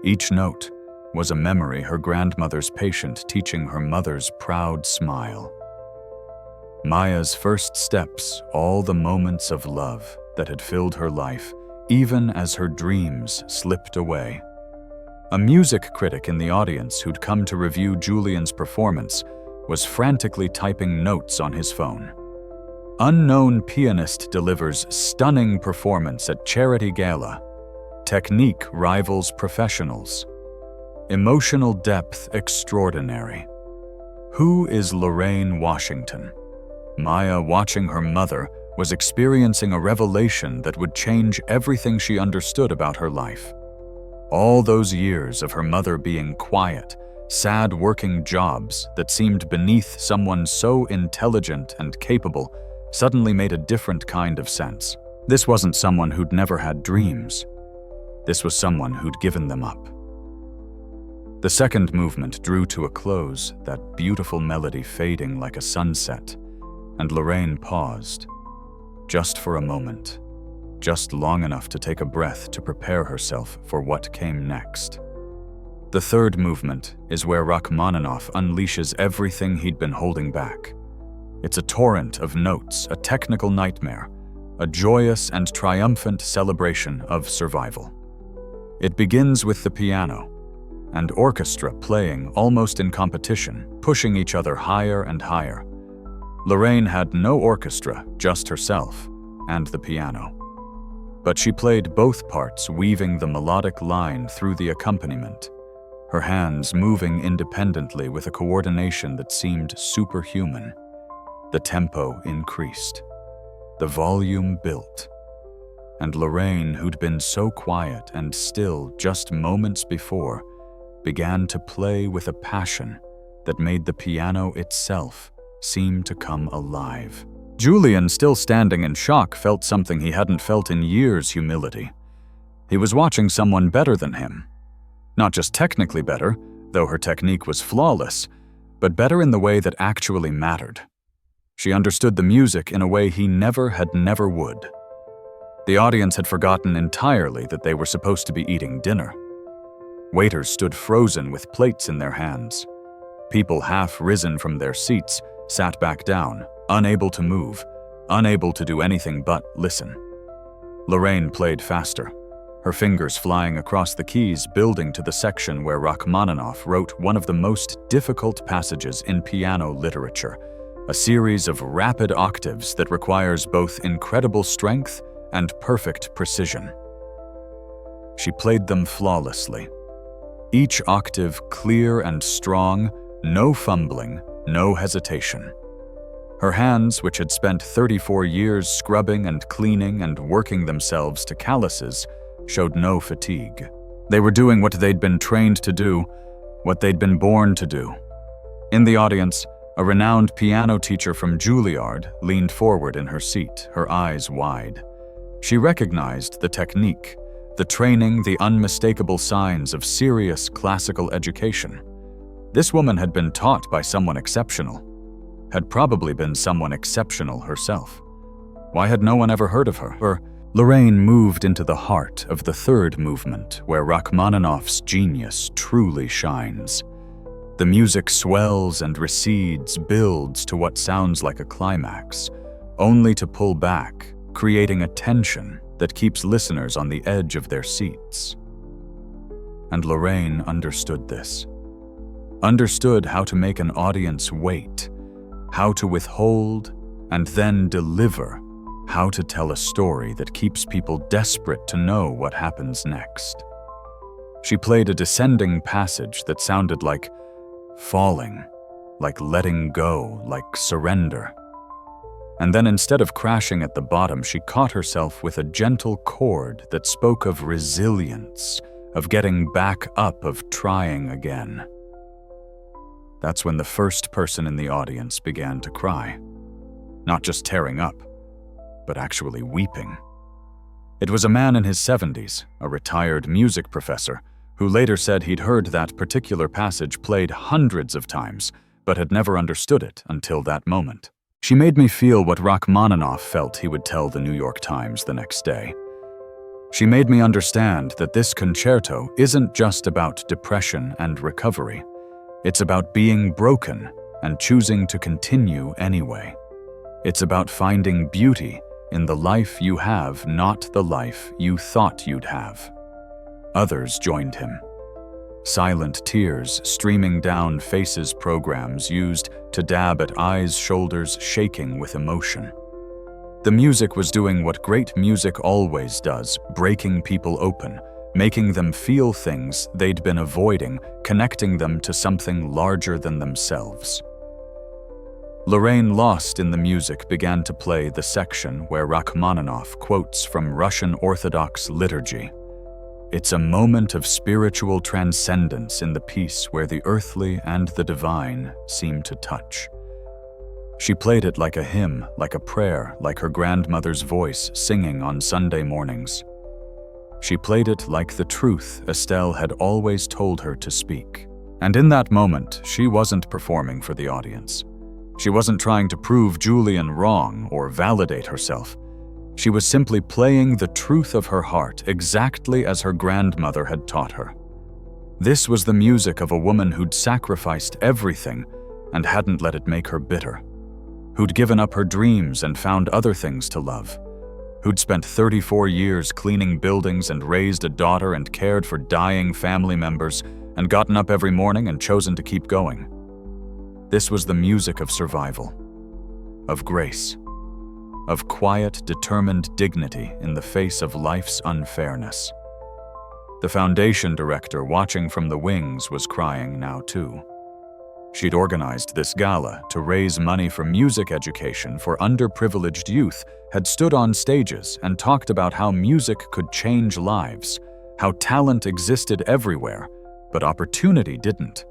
Each note was a memory her grandmother's patient teaching her mother's proud smile. Maya's first steps, all the moments of love that had filled her life, even as her dreams slipped away. A music critic in the audience who'd come to review Julian's performance was frantically typing notes on his phone. Unknown pianist delivers stunning performance at charity gala. Technique rivals professionals. Emotional depth extraordinary. Who is Lorraine Washington? Maya, watching her mother, was experiencing a revelation that would change everything she understood about her life. All those years of her mother being quiet, sad working jobs that seemed beneath someone so intelligent and capable suddenly made a different kind of sense. This wasn't someone who'd never had dreams. This was someone who'd given them up. The second movement drew to a close, that beautiful melody fading like a sunset, and Lorraine paused, just for a moment, just long enough to take a breath to prepare herself for what came next. The third movement is where Rachmaninoff unleashes everything he'd been holding back. It's a torrent of notes, a technical nightmare, a joyous and triumphant celebration of survival. It begins with the piano and orchestra playing almost in competition, pushing each other higher and higher. Lorraine had no orchestra, just herself and the piano. But she played both parts, weaving the melodic line through the accompaniment, her hands moving independently with a coordination that seemed superhuman. The tempo increased. The volume built. And Lorraine, who'd been so quiet and still just moments before, began to play with a passion that made the piano itself seem to come alive. Julian, still standing in shock, felt something he hadn't felt in years: humility. He was watching someone better than him. Not just technically better, though her technique was flawless, but better in the way that actually mattered. She understood the music in a way he never would. The audience had forgotten entirely that they were supposed to be eating dinner. Waiters stood frozen with plates in their hands. People half risen from their seats sat back down, unable to move, unable to do anything but listen. Lorraine played faster, her fingers flying across the keys, building to the section where Rachmaninoff wrote one of the most difficult passages in piano literature, a series of rapid octaves that requires both incredible strength and perfect precision. She played them flawlessly. Each octave clear and strong, no fumbling, no hesitation. Her hands, which had spent 34 years scrubbing and cleaning and working themselves to calluses, showed no fatigue. They were doing what they'd been trained to do, what they'd been born to do. In the audience, a renowned piano teacher from Juilliard leaned forward in her seat, her eyes wide. She recognized the technique, the training, the unmistakable signs of serious classical education. This woman had been taught by someone exceptional, had probably been someone exceptional herself. Why had no one ever heard of her? Lorraine moved into the heart of the third movement, where Rachmaninoff's genius truly shines. The music swells and recedes, builds to what sounds like a climax, only to pull back, creating a tension that keeps listeners on the edge of their seats. And Lorraine understood this. Understood how to make an audience wait, how to withhold and then deliver, how to tell a story that keeps people desperate to know what happens next. She played a descending passage that sounded like falling, like letting go, like surrender. And then instead of crashing at the bottom, she caught herself with a gentle chord that spoke of resilience, of getting back up, of trying again. That's when the first person in the audience began to cry. Not just tearing up, but actually weeping. It was a man in his 70s, a retired music professor, who later said he'd heard that particular passage played hundreds of times, but had never understood it until that moment. She made me feel what Rachmaninoff felt he would tell the New York Times the next day. She made me understand that this concerto isn't just about depression and recovery. It's about being broken and choosing to continue anyway. It's about finding beauty in the life you have, not the life you thought you'd have. Others joined him. Silent tears streaming down faces, programs used to dab at eyes, shoulders shaking with emotion. The music was doing what great music always does, breaking people open, making them feel things they'd been avoiding, connecting them to something larger than themselves. Lorraine, lost in the music, began to play the section where Rachmaninoff quotes from Russian Orthodox liturgy. It's a moment of spiritual transcendence in the piece where the earthly and the divine seem to touch. She played it like a hymn, like a prayer, like her grandmother's voice singing on Sunday mornings. She played it like the truth Estelle had always told her to speak. And in that moment, she wasn't performing for the audience. She wasn't trying to prove Julian wrong or validate herself. She was simply playing the truth of her heart exactly as her grandmother had taught her. This was the music of a woman who'd sacrificed everything and hadn't let it make her bitter, who'd given up her dreams and found other things to love, who'd spent 34 years cleaning buildings and raised a daughter and cared for dying family members and gotten up every morning and chosen to keep going. This was the music of survival, of grace, of quiet, determined dignity in the face of life's unfairness. The foundation director, watching from the wings, was crying now too. She'd organized this gala to raise money for music education for underprivileged youth, had stood on stages and talked about how music could change lives, how talent existed everywhere, but opportunity didn't.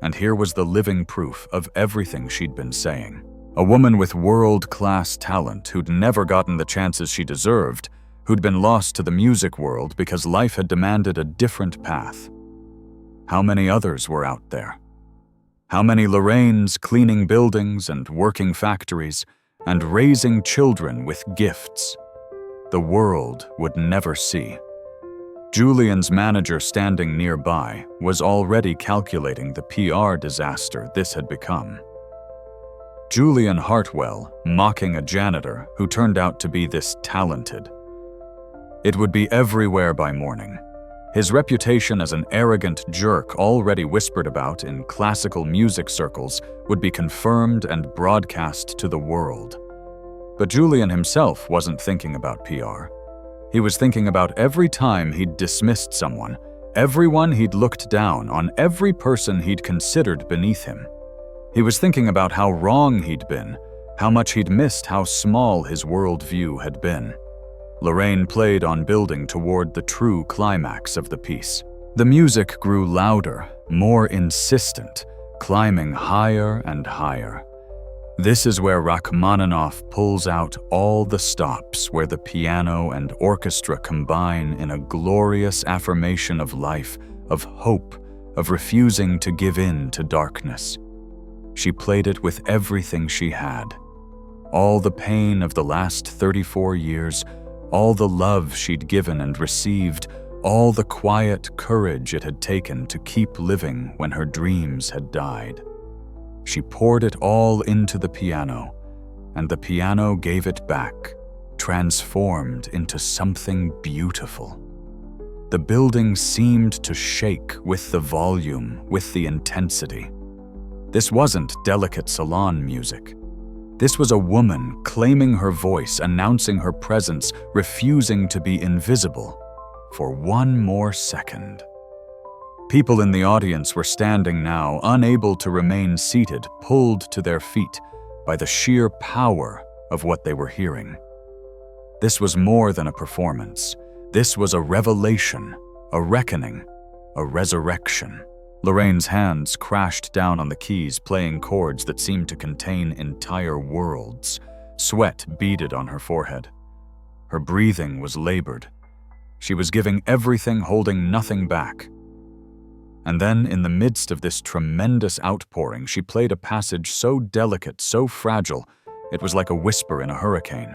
And here was the living proof of everything she'd been saying. A woman with world-class talent who'd never gotten the chances she deserved, who'd been lost to the music world because life had demanded a different path. How many others were out there? How many Lorraines cleaning buildings and working factories and raising children with gifts? the world would never see. Julian's manager, standing nearby, was already calculating the PR disaster this had become. Julian Hartwell mocking a janitor who turned out to be this talented. It would be everywhere by morning. His reputation as an arrogant jerk, already whispered about in classical music circles, would be confirmed and broadcast to the world. But Julian himself wasn't thinking about PR. He was thinking about every time he'd dismissed someone, everyone he'd looked down on, every person he'd considered beneath him. He was thinking about how wrong he'd been, how much he'd missed, how small his worldview had been. Lorraine played on, building toward the true climax of the piece. The music grew louder, more insistent, climbing higher and higher. This is where Rachmaninoff pulls out all the stops, where the piano and orchestra combine in a glorious affirmation of life, of hope, of refusing to give in to darkness. She played it with everything she had. All the pain of the last 34 years, all the love she'd given and received, all the quiet courage it had taken to keep living when her dreams had died. She poured it all into the piano, and the piano gave it back, transformed into something beautiful. The building seemed to shake with the volume, with the intensity. This wasn't delicate salon music. This was a woman claiming her voice, announcing her presence, refusing to be invisible for one more second. People in the audience were standing now, unable to remain seated, pulled to their feet by the sheer power of what they were hearing. This was more than a performance. This was a revelation, a reckoning, a resurrection. Lorraine's hands crashed down on the keys, playing chords that seemed to contain entire worlds. Sweat beaded on her forehead. Her breathing was labored. She was giving everything, holding nothing back. And then, in the midst of this tremendous outpouring, she played a passage so delicate, so fragile, it was like a whisper in a hurricane.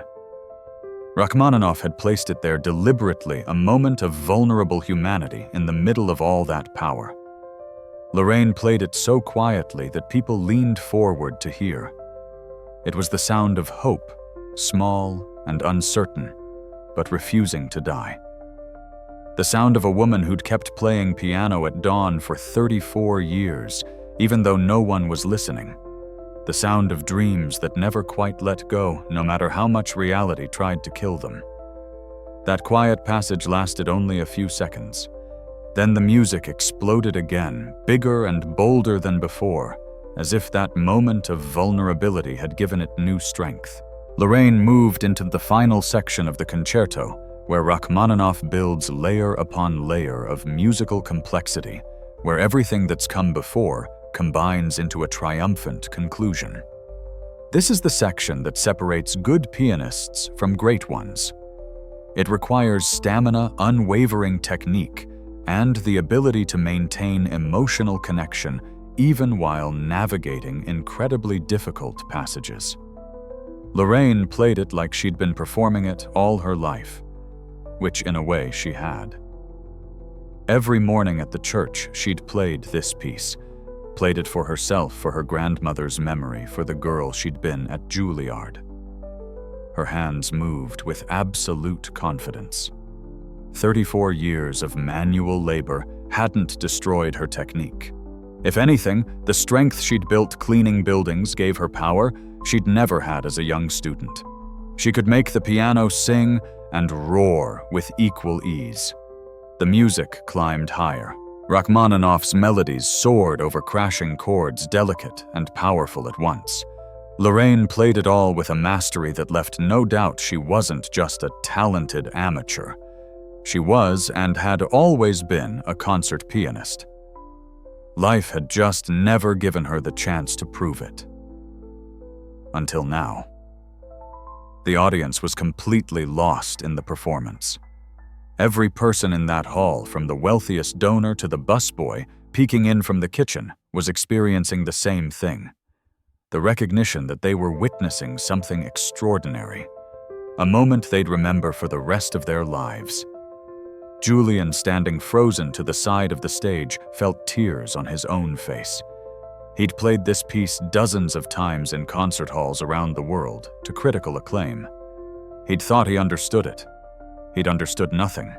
Rachmaninoff had placed it there deliberately, a moment of vulnerable humanity in the middle of all that power. Lorraine played it so quietly that people leaned forward to hear. It was the sound of hope, small and uncertain, but refusing to die. The sound of a woman who'd kept playing piano at dawn for 34 years, even though no one was listening. The sound of dreams that never quite let go, no matter how much reality tried to kill them. That quiet passage lasted only a few seconds. Then the music exploded again, bigger and bolder than before, as if that moment of vulnerability had given it new strength. Lorraine moved into the final section of the concerto, where Rachmaninoff builds layer upon layer of musical complexity, where everything that's come before combines into a triumphant conclusion. This is the section that separates good pianists from great ones. It requires stamina, unwavering technique, and the ability to maintain emotional connection even while navigating incredibly difficult passages. Lorraine played it like she'd been performing it all her life, which in a way she had. Every morning at the church, she'd played this piece, played it for herself, for her grandmother's memory, for the girl she'd been at Juilliard. Her hands moved with absolute confidence. 34 years of manual labor hadn't destroyed her technique. If anything, the strength she'd built cleaning buildings gave her power she'd never had as a young student. She could make the piano sing and roar with equal ease. The music climbed higher. Rachmaninoff's melodies soared over crashing chords, delicate and powerful at once. Lorraine played it all with a mastery that left no doubt she wasn't just a talented amateur. She was and had always been a concert pianist. Life had just never given her the chance to prove it. Until now. The audience was completely lost in the performance. Every person in that hall, from the wealthiest donor to the busboy peeking in from the kitchen, was experiencing the same thing. The recognition that they were witnessing something extraordinary. a moment they'd remember for the rest of their lives. Julian, standing frozen to the side of the stage, felt tears on his own face. He'd played this piece dozens of times in concert halls around the world, to critical acclaim. He'd thought he understood it. He'd understood nothing.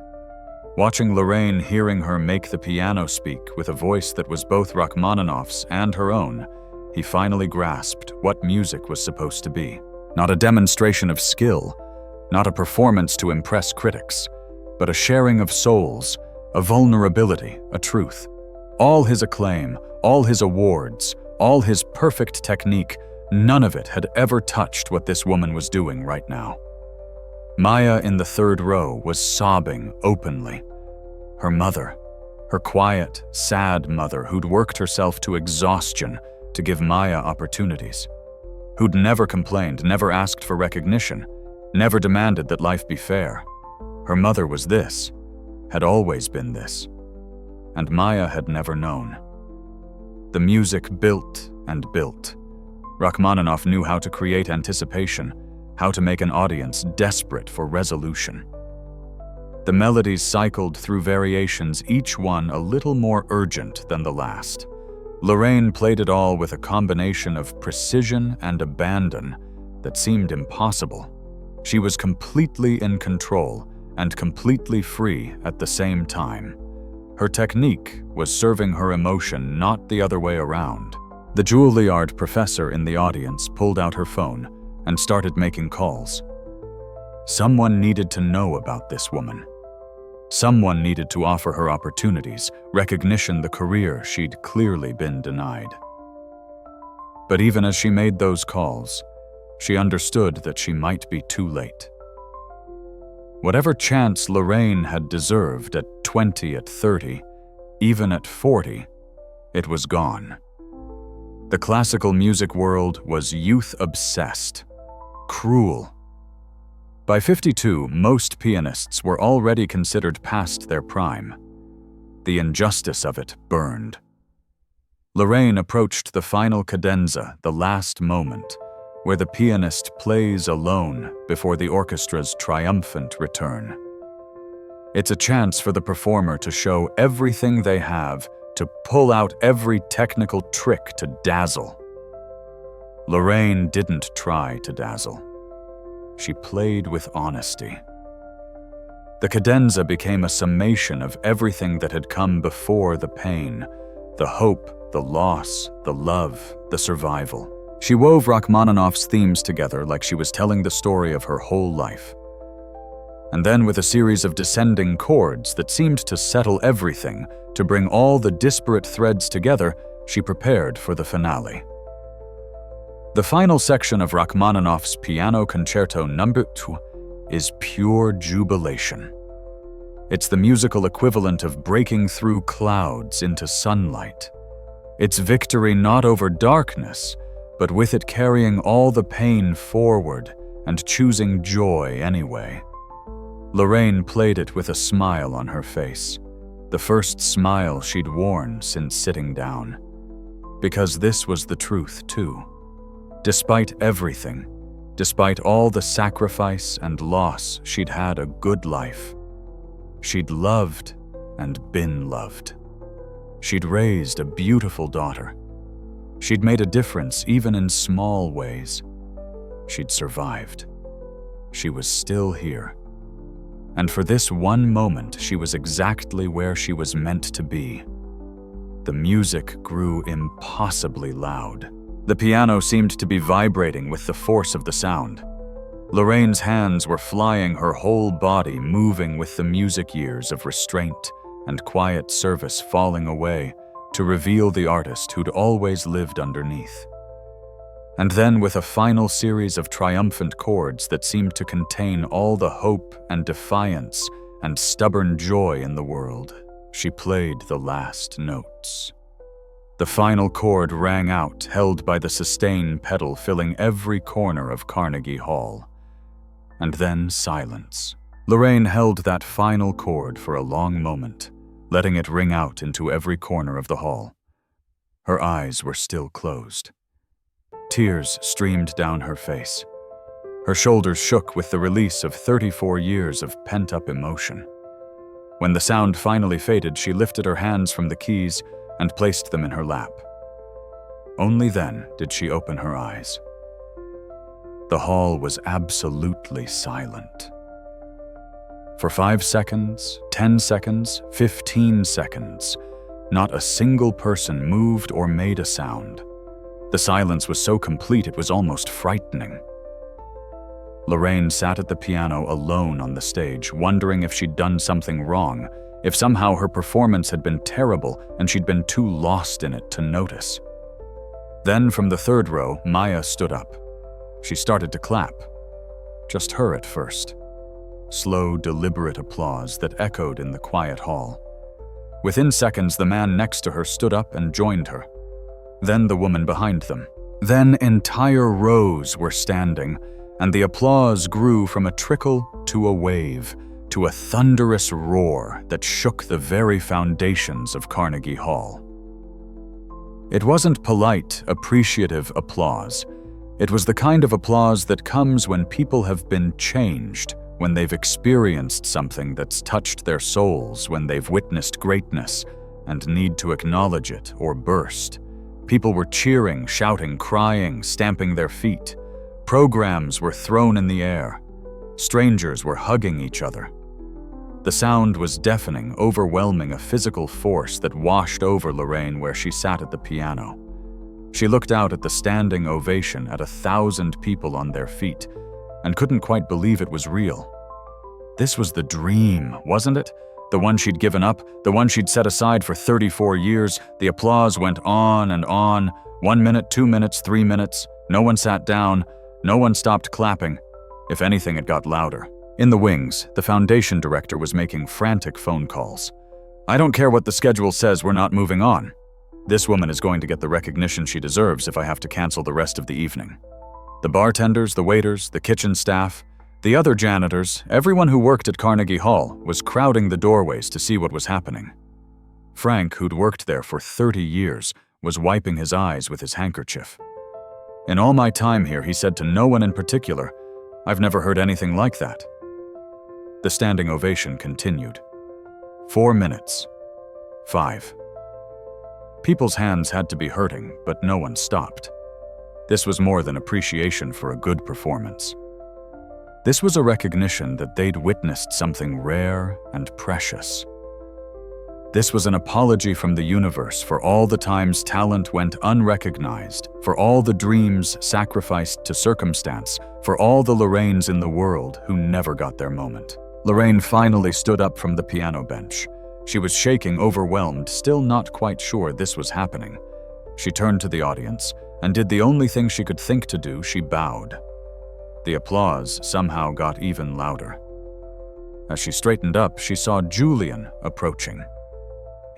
Watching Lorraine, hearing her make the piano speak with a voice that was both Rachmaninoff's and her own, he finally grasped what music was supposed to be. Not a demonstration of skill, not a performance to impress critics, but a sharing of souls, a vulnerability, a truth. All his acclaim, all his awards, all his perfect technique, none of it had ever touched what this woman was doing right now. Maya in the third row was sobbing openly. Her mother, her quiet, sad mother who'd worked herself to exhaustion to give Maya opportunities, who'd never complained, never asked for recognition, never demanded that life be fair. Her mother was this, had always been this, and Maya had never known. The music built and built. Rachmaninoff knew how to create anticipation, how to make an audience desperate for resolution. The melodies cycled through variations, each one a little more urgent than the last. Lorraine played it all with a combination of precision and abandon that seemed impossible. She was completely in control and completely free at the same time. Her technique was serving her emotion, not the other way around. The Juilliard professor in the audience pulled out her phone and started making calls. Someone needed to know about this woman. Someone needed to offer her opportunities, recognition, the career she'd clearly been denied. But even as she made those calls, she understood that she might be too late. Whatever chance Lorraine had deserved at 20, at 30, even at 40, it was gone. The classical music world was youth-obsessed, cruel. By 52, most pianists were already considered past their prime. The injustice of it burned. Lorraine approached the final cadenza, the last moment, where the pianist plays alone before the orchestra's triumphant return. It's a chance for the performer to show everything they have, to pull out every technical trick to dazzle. Lorraine didn't try to dazzle. She played with honesty. The cadenza became a summation of everything that had come before the pain, the hope, the loss, the love, the survival. She wove Rachmaninoff's themes together like she was telling the story of her whole life. And then, with a series of descending chords that seemed to settle everything, to bring all the disparate threads together, she prepared for the finale. The final section of Rachmaninoff's Piano Concerto No. 2 is pure jubilation. It's the musical equivalent of breaking through clouds into sunlight. It's victory not over darkness, but with it carrying all the pain forward and choosing joy anyway. Lorraine played it with a smile on her face, the first smile she'd worn since sitting down. Because this was the truth, too. Despite everything, despite all the sacrifice and loss, she'd had a good life. She'd loved and been loved. She'd raised a beautiful daughter. She'd made a difference even in small ways. She'd survived. She was still here. And for this one moment, she was exactly where she was meant to be. The music grew impossibly loud. The piano seemed to be vibrating with the force of the sound. Lorraine's hands were flying, her whole body moving with the music years of restraint and quiet service falling away to reveal the artist who'd always lived underneath. And then, with a final series of triumphant chords that seemed to contain all the hope and defiance and stubborn joy in the world, she played the last notes. The final chord rang out, held by the sustain pedal filling every corner of Carnegie Hall. And then silence. Lorraine held that final chord for a long moment, letting it ring out into every corner of the hall. Her eyes were still closed. Tears streamed down her face. Her shoulders shook with the release of 34 years of pent-up emotion. When the sound finally faded, she lifted her hands from the keys and placed them in her lap. Only then did she open her eyes. The hall was absolutely silent. For 5 seconds, 10 seconds, 15 seconds, not a single person moved or made a sound. The silence was so complete it was almost frightening. Lorraine sat at the piano alone on the stage, wondering if she'd done something wrong, if somehow her performance had been terrible and she'd been too lost in it to notice. Then from the third row, Maya stood up. She started to clap. Just her at first. Slow, deliberate applause that echoed in the quiet hall. Within seconds, the man next to her stood up and joined her. Then the woman behind them. Then entire rows were standing, and the applause grew from a trickle to a wave, to a thunderous roar that shook the very foundations of Carnegie Hall. It wasn't polite, appreciative applause. It was the kind of applause that comes when people have been changed, when they've experienced something that's touched their souls, when they've witnessed greatness and need to acknowledge it or burst. People were cheering, shouting, crying, stamping their feet. Programs were thrown in the air. Strangers were hugging each other. The sound was deafening, overwhelming, a physical force that washed over Lorraine where she sat at the piano. She looked out at the standing ovation, at 1,000 people on their feet, and couldn't quite believe it was real. This was the dream, wasn't it? The one she'd given up, the one she'd set aside for 34 years. The applause went on and on. 1 minute, 2 minutes, 3 minutes. No one sat down. No one stopped clapping. If anything, it got louder. In the wings, the foundation director was making frantic phone calls. "I don't care what the schedule says, we're not moving on. This woman is going to get the recognition she deserves if I have to cancel the rest of the evening." The bartenders, the waiters, the kitchen staff, the other janitors, everyone who worked at Carnegie Hall was crowding the doorways to see what was happening. Frank, who'd worked there for 30 years, was wiping his eyes with his handkerchief. "In all my time here," he said to no one in particular, "I've never heard anything like that." The standing ovation continued. 4 minutes. 5. People's hands had to be hurting, but no one stopped. This was more than appreciation for a good performance. This was a recognition that they'd witnessed something rare and precious. This was an apology from the universe for all the times talent went unrecognized, for all the dreams sacrificed to circumstance, for all the Lorraines in the world who never got their moment. Lorraine finally stood up from the piano bench. She was shaking, overwhelmed, still not quite sure this was happening. She turned to the audience and did the only thing she could think to do. She bowed. The applause somehow got even louder. As she straightened up, she saw Julian approaching.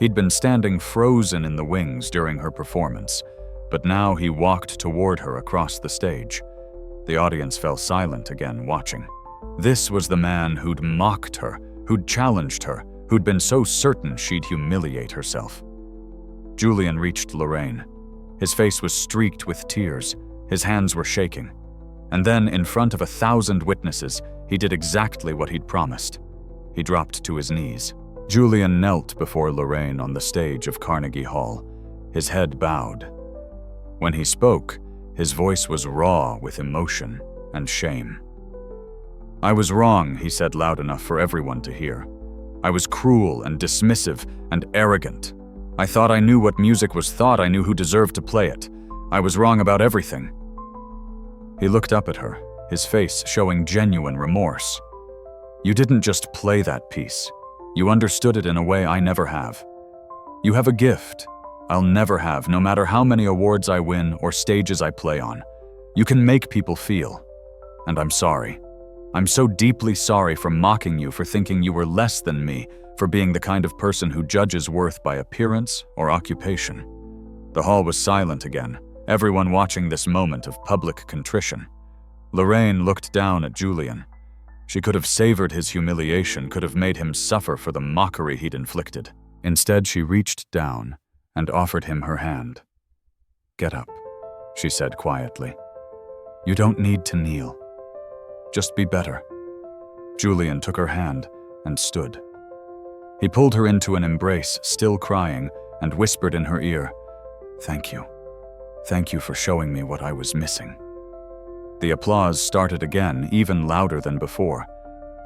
He'd been standing frozen in the wings during her performance, but now he walked toward her across the stage. The audience fell silent again, watching. This was the man who'd mocked her, who'd challenged her, who'd been so certain she'd humiliate herself. Julian reached Lorraine. His face was streaked with tears. His hands were shaking. And then, in front of 1,000 witnesses, he did exactly what he'd promised. He dropped to his knees. Julian knelt before Lorraine on the stage of Carnegie Hall, his head bowed. When he spoke, his voice was raw with emotion and shame. "I was wrong," he said loud enough for everyone to hear. "I was cruel and dismissive and arrogant. I thought I knew what music was, thought I knew who deserved to play it. I was wrong about everything." He looked up at her, his face showing genuine remorse. "You didn't just play that piece. You understood it in a way I never have. You have a gift I'll never have, no matter how many awards I win or stages I play on. You can make people feel. And I'm sorry. I'm so deeply sorry for mocking you, for thinking you were less than me, for being the kind of person who judges worth by appearance or occupation." The hall was silent again, everyone watching this moment of public contrition. Lorraine looked down at Julian. She could have savored his humiliation, could have made him suffer for the mockery he'd inflicted. Instead, she reached down and offered him her hand. "Get up," she said quietly. "You don't need to kneel. Just be better." Julian took her hand and stood. He pulled her into an embrace, still crying, and whispered in her ear, "Thank you. Thank you for showing me what I was missing." The applause started again, even louder than before.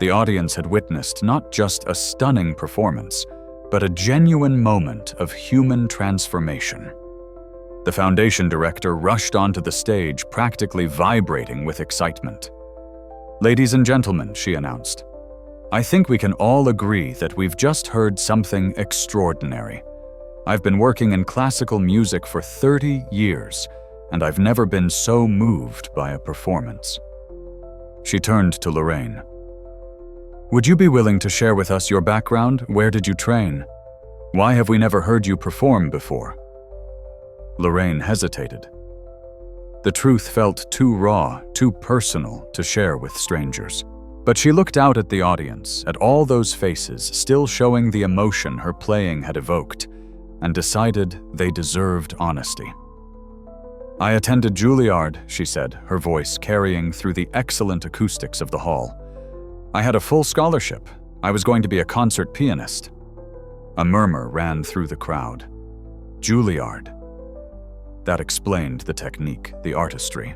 The audience had witnessed not just a stunning performance, but a genuine moment of human transformation. The foundation director rushed onto the stage, practically vibrating with excitement. "Ladies and gentlemen," she announced, "I think we can all agree that we've just heard something extraordinary. I've been working in classical music for 30 years, and I've never been so moved by a performance." She turned to Lorraine. "Would you be willing to share with us your background? Where did you train? Why have we never heard you perform before?" Lorraine hesitated. The truth felt too raw, too personal to share with strangers. But she looked out at the audience, at all those faces still showing the emotion her playing had evoked, and decided they deserved honesty. "I attended Juilliard," she said, her voice carrying through the excellent acoustics of the hall. "I had a full scholarship. I was going to be a concert pianist." A murmur ran through the crowd. Juilliard. That explained the technique, the artistry.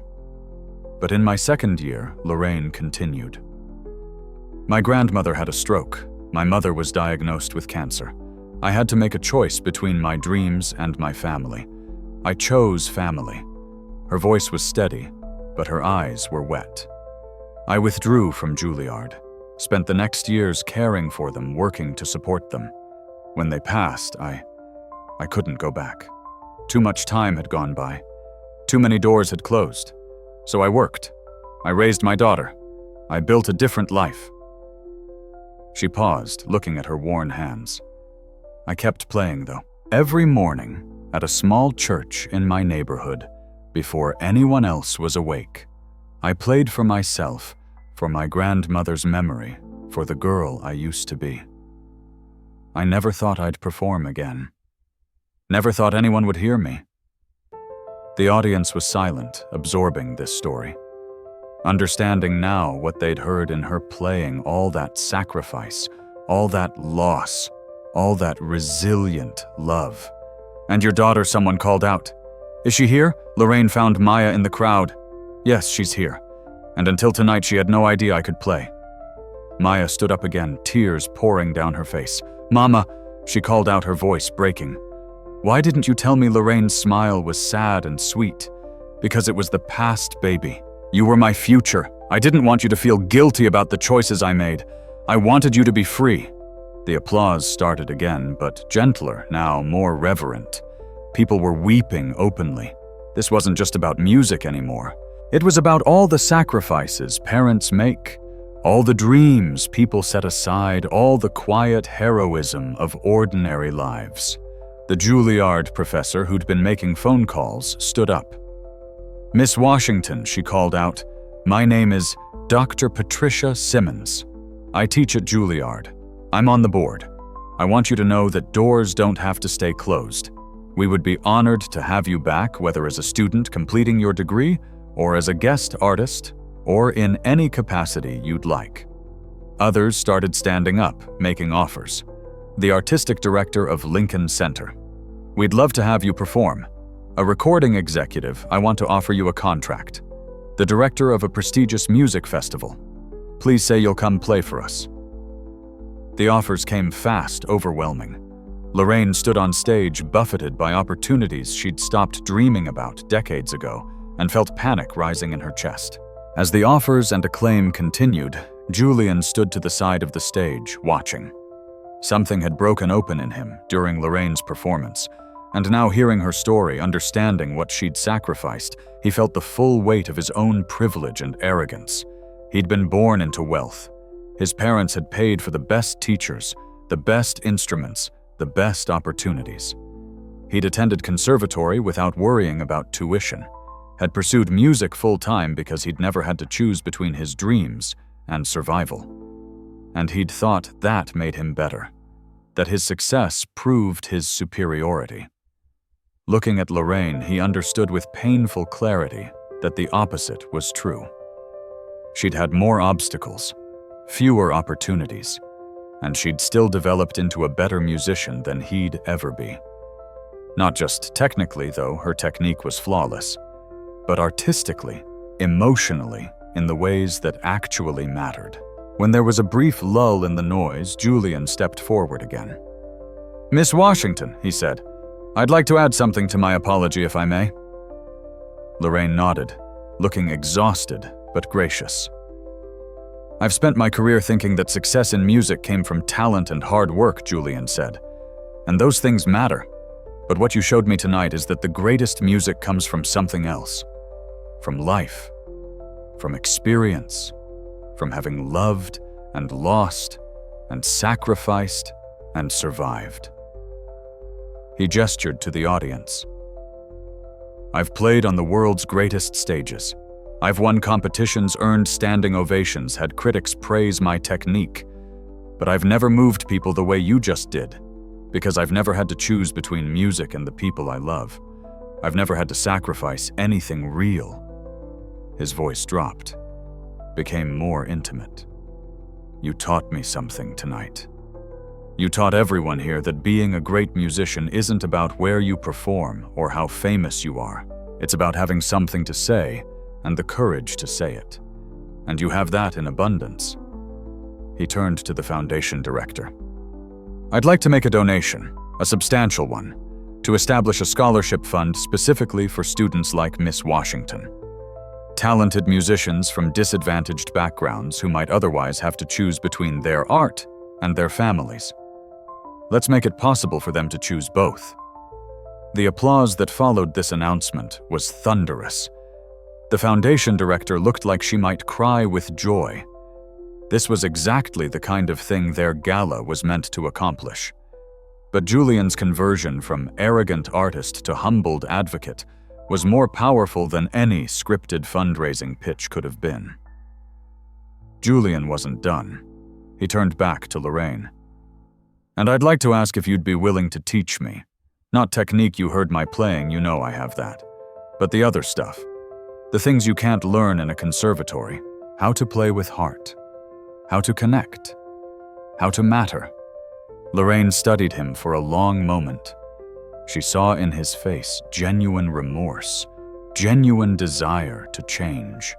"But in my second year," Lorraine continued, "my grandmother had a stroke. My mother was diagnosed with cancer. I had to make a choice between my dreams and my family. I chose family." Her voice was steady, but her eyes were wet. "I withdrew from Juilliard, spent the next years caring for them, working to support them. When they passed, I couldn't go back. Too much time had gone by. Too many doors had closed. So I worked. I raised my daughter. I built a different life." She paused, looking at her worn hands. "I kept playing, though. Every morning, at a small church in my neighborhood, before anyone else was awake. I played for myself, for my grandmother's memory, for the girl I used to be. I never thought I'd perform again. Never thought anyone would hear me." The audience was silent, absorbing this story. Understanding now what they'd heard in her playing, all that sacrifice, all that loss, all that resilient love. "And your daughter," someone called out. "Is she here?" Lorraine found Maya in the crowd. "Yes, she's here. And until tonight she had no idea I could play." Maya stood up again, tears pouring down her face. "Mama," she called out, her voice breaking. "Why didn't you tell me Lorraine's smile was sad and sweet? Because it was the past, baby. You were my future. I didn't want you to feel guilty about the choices I made. I wanted you to be free." The applause started again, but gentler, now more reverent. People were weeping openly. This wasn't just about music anymore. It was about all the sacrifices parents make, all the dreams people set aside, all the quiet heroism of ordinary lives. The Juilliard professor, who'd been making phone calls, stood up. "Miss Washington," she called out, "my name is Dr. Patricia Simmons. I teach at Juilliard. I'm on the board. I want you to know that doors don't have to stay closed. We would be honored to have you back, whether as a student completing your degree, or as a guest artist, or in any capacity you'd like." Others started standing up, making offers. The artistic director of Lincoln Center. "We'd love to have you perform. A recording executive, I want to offer you a contract. The director of a prestigious music festival. Please say you'll come play for us." The offers came fast, overwhelming. Lorraine stood on stage, buffeted by opportunities she'd stopped dreaming about decades ago, and felt panic rising in her chest. As the offers and acclaim continued, Julian stood to the side of the stage, watching. Something had broken open in him during Lorraine's performance, and now hearing her story, understanding what she'd sacrificed, he felt the full weight of his own privilege and arrogance. He'd been born into wealth. His parents had paid for the best teachers, the best instruments, the best opportunities. He'd attended conservatory without worrying about tuition, had pursued music full-time because he'd never had to choose between his dreams and survival. And he'd thought that made him better, that his success proved his superiority. Looking at Lorraine, he understood with painful clarity that the opposite was true. She'd had more obstacles, fewer opportunities, and she'd still developed into a better musician than he'd ever be. Not just technically, though, her technique was flawless, but artistically, emotionally, in the ways that actually mattered. When there was a brief lull in the noise, Julian stepped forward again. "Miss Washington," he said, "I'd like to add something to my apology if I may." Lorraine nodded, looking exhausted but gracious. "I've spent my career thinking that success in music came from talent and hard work," Julian said. "And those things matter. But what you showed me tonight is that the greatest music comes from something else. From life. From experience. From having loved and lost and sacrificed and survived." He gestured to the audience. "I've played on the world's greatest stages. I've won competitions, earned standing ovations, had critics praise my technique. But I've never moved people the way you just did, because I've never had to choose between music and the people I love. I've never had to sacrifice anything real." His voice dropped, became more intimate. "You taught me something tonight. You taught everyone here that being a great musician isn't about where you perform or how famous you are. It's about having something to say and the courage to say it. And you have that in abundance." He turned to the foundation director. "I'd like to make a donation, a substantial one, to establish a scholarship fund specifically for students like Miss Washington. Talented musicians from disadvantaged backgrounds who might otherwise have to choose between their art and their families. Let's make it possible for them to choose both." The applause that followed this announcement was thunderous. The foundation director looked like she might cry with joy. This was exactly the kind of thing their gala was meant to accomplish. But Julian's conversion from arrogant artist to humbled advocate was more powerful than any scripted fundraising pitch could have been. Julian wasn't done. He turned back to Lorraine. "And I'd like to ask if you'd be willing to teach me. Not technique, you heard my playing, you know I have that. But the other stuff. The things you can't learn in a conservatory. How to play with heart. How to connect. How to matter." Lorraine studied him for a long moment. She saw in his face genuine remorse, genuine desire to change.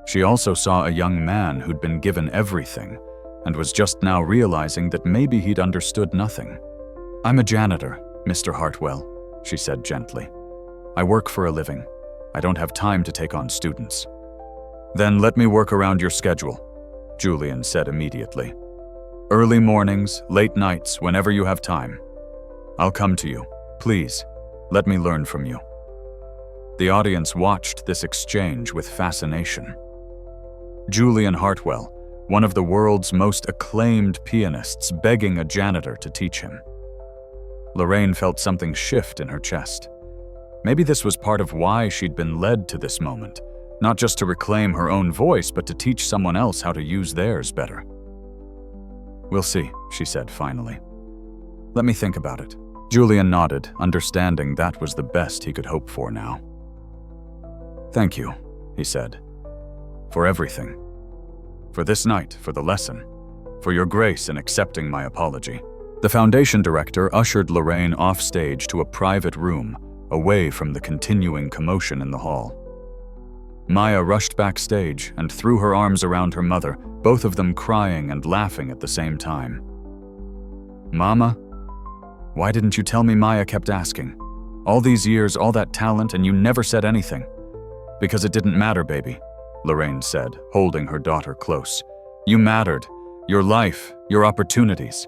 She also saw a young man who'd been given everything and was just now realizing that maybe he'd understood nothing. "I'm a janitor, Mr. Hartwell," she said gently. "I work for a living. I don't have time to take on students." "Then let me work around your schedule," Julian said immediately. "Early mornings, late nights, whenever you have time. I'll come to you. Please, let me learn from you." The audience watched this exchange with fascination. Julian Hartwell, one of the world's most acclaimed pianists, begging a janitor to teach him. Lorraine felt something shift in her chest. Maybe this was part of why she'd been led to this moment, not just to reclaim her own voice, but to teach someone else how to use theirs better. "We'll see," she said finally. "Let me think about it." Julian nodded, understanding that was the best he could hope for now. "Thank you," he said, "for everything. For this night, for the lesson, for your grace in accepting my apology." The foundation director ushered Lorraine off stage to a private room, away from the continuing commotion in the hall. Maya rushed backstage and threw her arms around her mother, both of them crying and laughing at the same time. "Mama? Why didn't you tell me?" Maya kept asking. "All these years, all that talent, and you never said anything." "Because it didn't matter, baby," Lorraine said, holding her daughter close. "You mattered. Your life, your opportunities.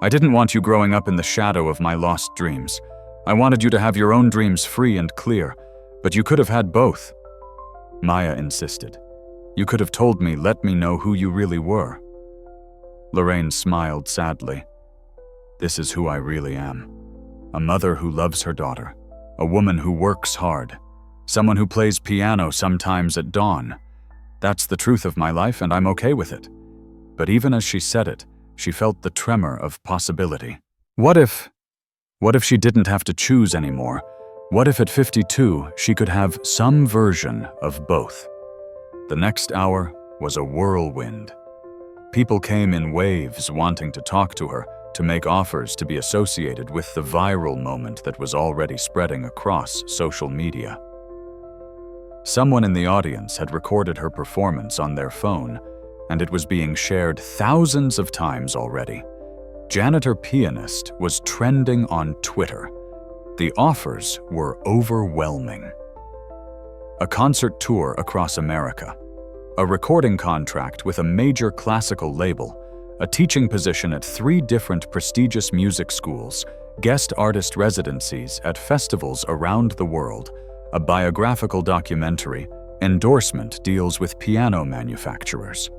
I didn't want you growing up in the shadow of my lost dreams. I wanted you to have your own dreams free and clear, but you could have had both." Maya insisted. "You could have told me, let me know who you really were." Lorraine smiled sadly. "This is who I really am. A mother who loves her daughter. A woman who works hard. Someone who plays piano sometimes at dawn. That's the truth of my life, and I'm okay with it." But even as she said it, she felt the tremor of possibility. What if she didn't have to choose anymore? What if at 52 she could have some version of both? The next hour was a whirlwind. People came in waves wanting to talk to her, to make offers to be associated with the viral moment that was already spreading across social media. Someone in the audience had recorded her performance on their phone, and it was being shared thousands of times already. Janitor Pianist was trending on Twitter. The offers were overwhelming. A concert tour across America, a recording contract with a major classical label, a teaching position at 3 different prestigious music schools, guest artist residencies at festivals around the world, a biographical documentary, endorsement deals with piano manufacturers.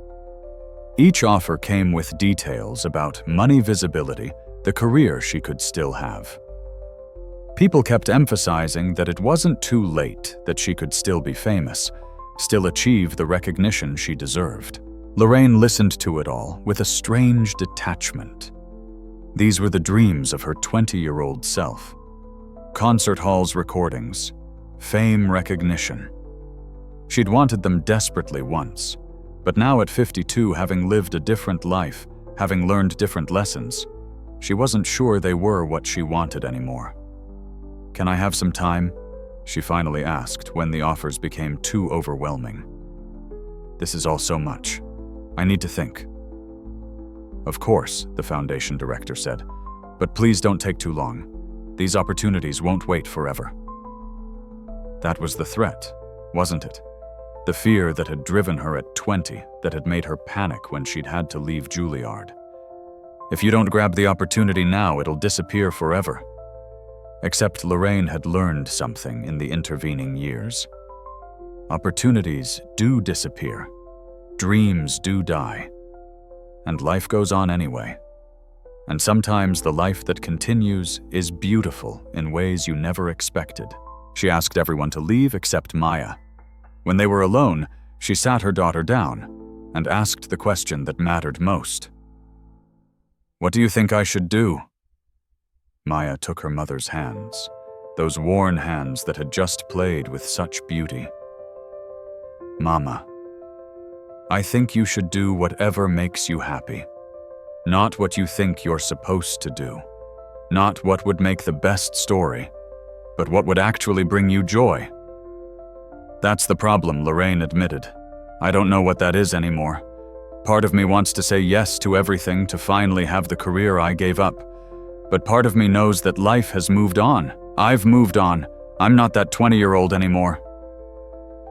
Each offer came with details about money, visibility, the career she could still have. People kept emphasizing that it wasn't too late, that she could still be famous, still achieve the recognition she deserved. Lorraine listened to it all with a strange detachment. These were the dreams of her 20-year-old self. Concert halls recordings, fame, recognition. She'd wanted them desperately once, but now at 52, having lived a different life, having learned different lessons, she wasn't sure they were what she wanted anymore. "Can I have some time?" she finally asked when the offers became too overwhelming. "This is all so much. I need to think." "Of course," the foundation director said, "but please don't take too long. These opportunities won't wait forever." That was the threat, wasn't it? The fear that had driven her at 20, that had made her panic when she'd had to leave Juilliard. If you don't grab the opportunity now, it'll disappear forever. Except Lorraine had learned something in the intervening years. Opportunities do disappear. Dreams do die. And life goes on anyway. And sometimes the life that continues is beautiful in ways you never expected. She asked everyone to leave except Maya. When they were alone, she sat her daughter down and asked the question that mattered most. "What do you think I should do?" Maya took her mother's hands, those worn hands that had just played with such beauty. "Mama, I think you should do whatever makes you happy. Not what you think you're supposed to do. Not what would make the best story, but what would actually bring you joy." "That's the problem," Lorraine admitted. "I don't know what that is anymore. Part of me wants to say yes to everything to finally have the career I gave up. But part of me knows that life has moved on. I've moved on. I'm not that 20-year-old anymore."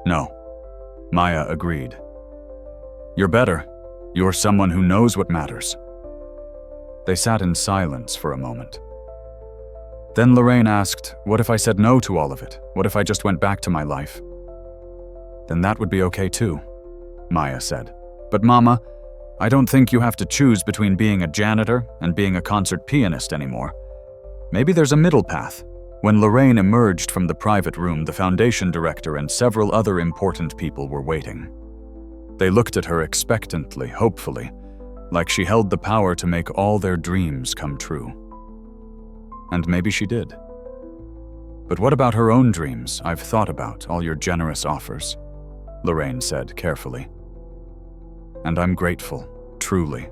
"No," Maya agreed. "You're better. You're someone who knows what matters." They sat in silence for a moment. Then Lorraine asked, "What if I said no to all of it? What if I just went back to my life?" "Then that would be okay too," Maya said. "But Mama, I don't think you have to choose between being a janitor and being a concert pianist anymore. Maybe there's a middle path." When Lorraine emerged from the private room, the foundation director and several other important people were waiting. They looked at her expectantly, hopefully, like she held the power to make all their dreams come true. And maybe she did. "But what about her own dreams? I've thought about all your generous offers," Lorraine said carefully. "And I'm grateful, truly.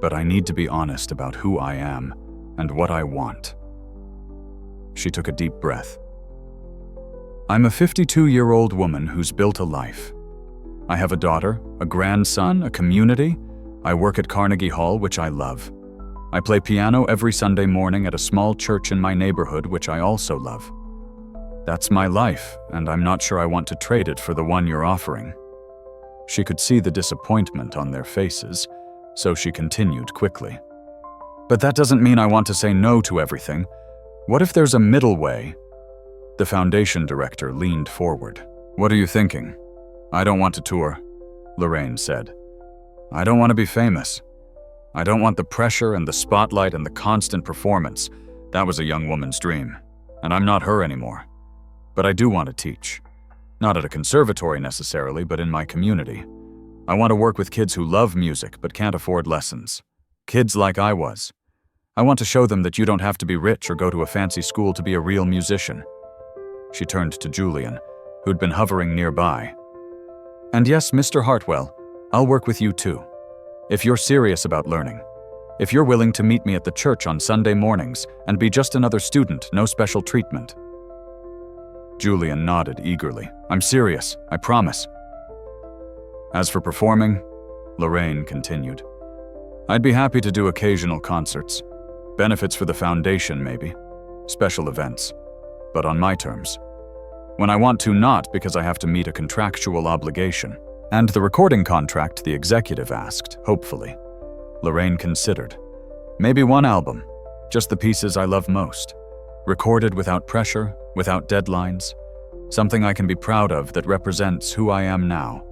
But I need to be honest about who I am and what I want." She took a deep breath. "I'm a 52-year-old woman who's built a life. I have a daughter, a grandson, a community. I work at Carnegie Hall, which I love. I play piano every Sunday morning at a small church in my neighborhood, which I also love. That's my life, and I'm not sure I want to trade it for the one you're offering." She could see the disappointment on their faces, so she continued quickly. "But that doesn't mean I want to say no to everything. What if there's a middle way?" The foundation director leaned forward. "What are you thinking?" "I don't want to tour," Lorraine said. "I don't want to be famous. I don't want the pressure and the spotlight and the constant performance. That was a young woman's dream, and I'm not her anymore. But I do want to teach. Not at a conservatory necessarily, but in my community. I want to work with kids who love music but can't afford lessons. Kids like I was. I want to show them that you don't have to be rich or go to a fancy school to be a real musician." She turned to Julian, who'd been hovering nearby. And yes, Mr. Hartwell, I'll work with you too. If you're serious about learning. If you're willing to meet me at the church on Sunday mornings and be just another student, no special treatment. Julian nodded eagerly. I'm serious, I promise. As for performing, Lorraine continued, I'd be happy to do occasional concerts. Benefits for the foundation, maybe. Special events. But on my terms. When I want to, not because I have to meet a contractual obligation. And the recording contract the executive asked, hopefully. Lorraine considered. Maybe one album, just the pieces I love most. Recorded without pressure, without deadlines. Something I can be proud of that represents who I am now,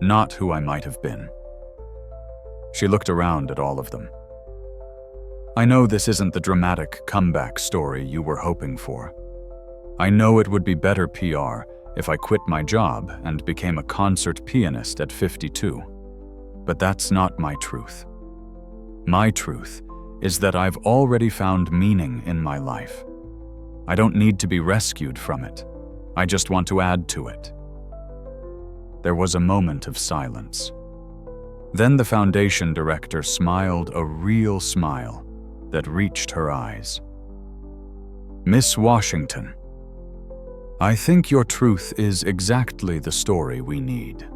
not who I might have been. She looked around at all of them. I know this isn't the dramatic comeback story you were hoping for. I know it would be better PR if I quit my job and became a concert pianist at 52. But that's not my truth. My truth is that I've already found meaning in my life. I don't need to be rescued from it. I just want to add to it. There was a moment of silence. Then the foundation director smiled a real smile that reached her eyes. Miss Washington, I think your truth is exactly the story we need.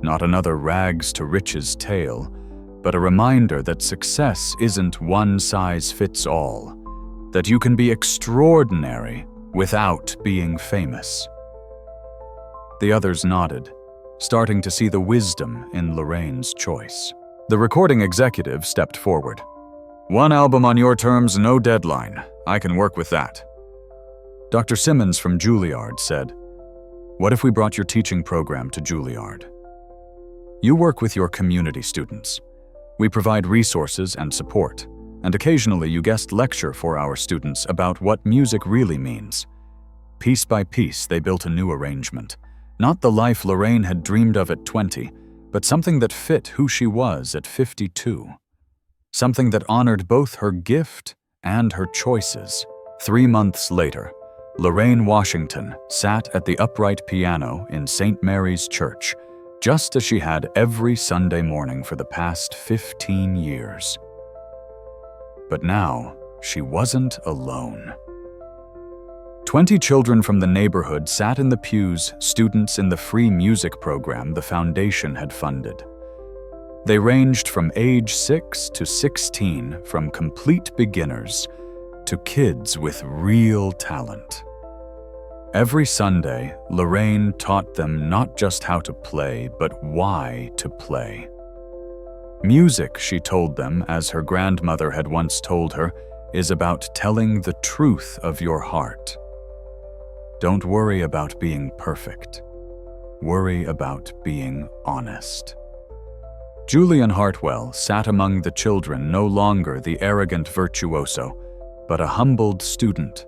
Not another rags to riches tale, but a reminder that success isn't one size fits all, that you can be extraordinary without being famous. The others nodded, starting to see the wisdom in Lorraine's choice. The recording executive stepped forward. One album on your terms, no deadline. I can work with that. Dr. Simmons from Juilliard said, What if we brought your teaching program to Juilliard? You work with your community students. We provide resources and support, and occasionally you guest lecture for our students about what music really means. Piece by piece, they built a new arrangement. Not the life Lorraine had dreamed of at 20, but something that fit who she was at 52. Something that honored both her gift and her choices. 3 months later, Lorraine Washington sat at the upright piano in St. Mary's Church, just as she had every Sunday morning for the past 15 years. But now, she wasn't alone. 20 children from the neighborhood sat in the pews, students in the free music program the foundation had funded. They ranged from age 6 to 16, from complete beginners to kids with real talent. Every Sunday, Lorraine taught them not just how to play, but why to play. Music, she told them, as her grandmother had once told her, is about telling the truth of your heart. Don't worry about being perfect. Worry about being honest. Julian Hartwell sat among the children, no longer the arrogant virtuoso, but a humbled student.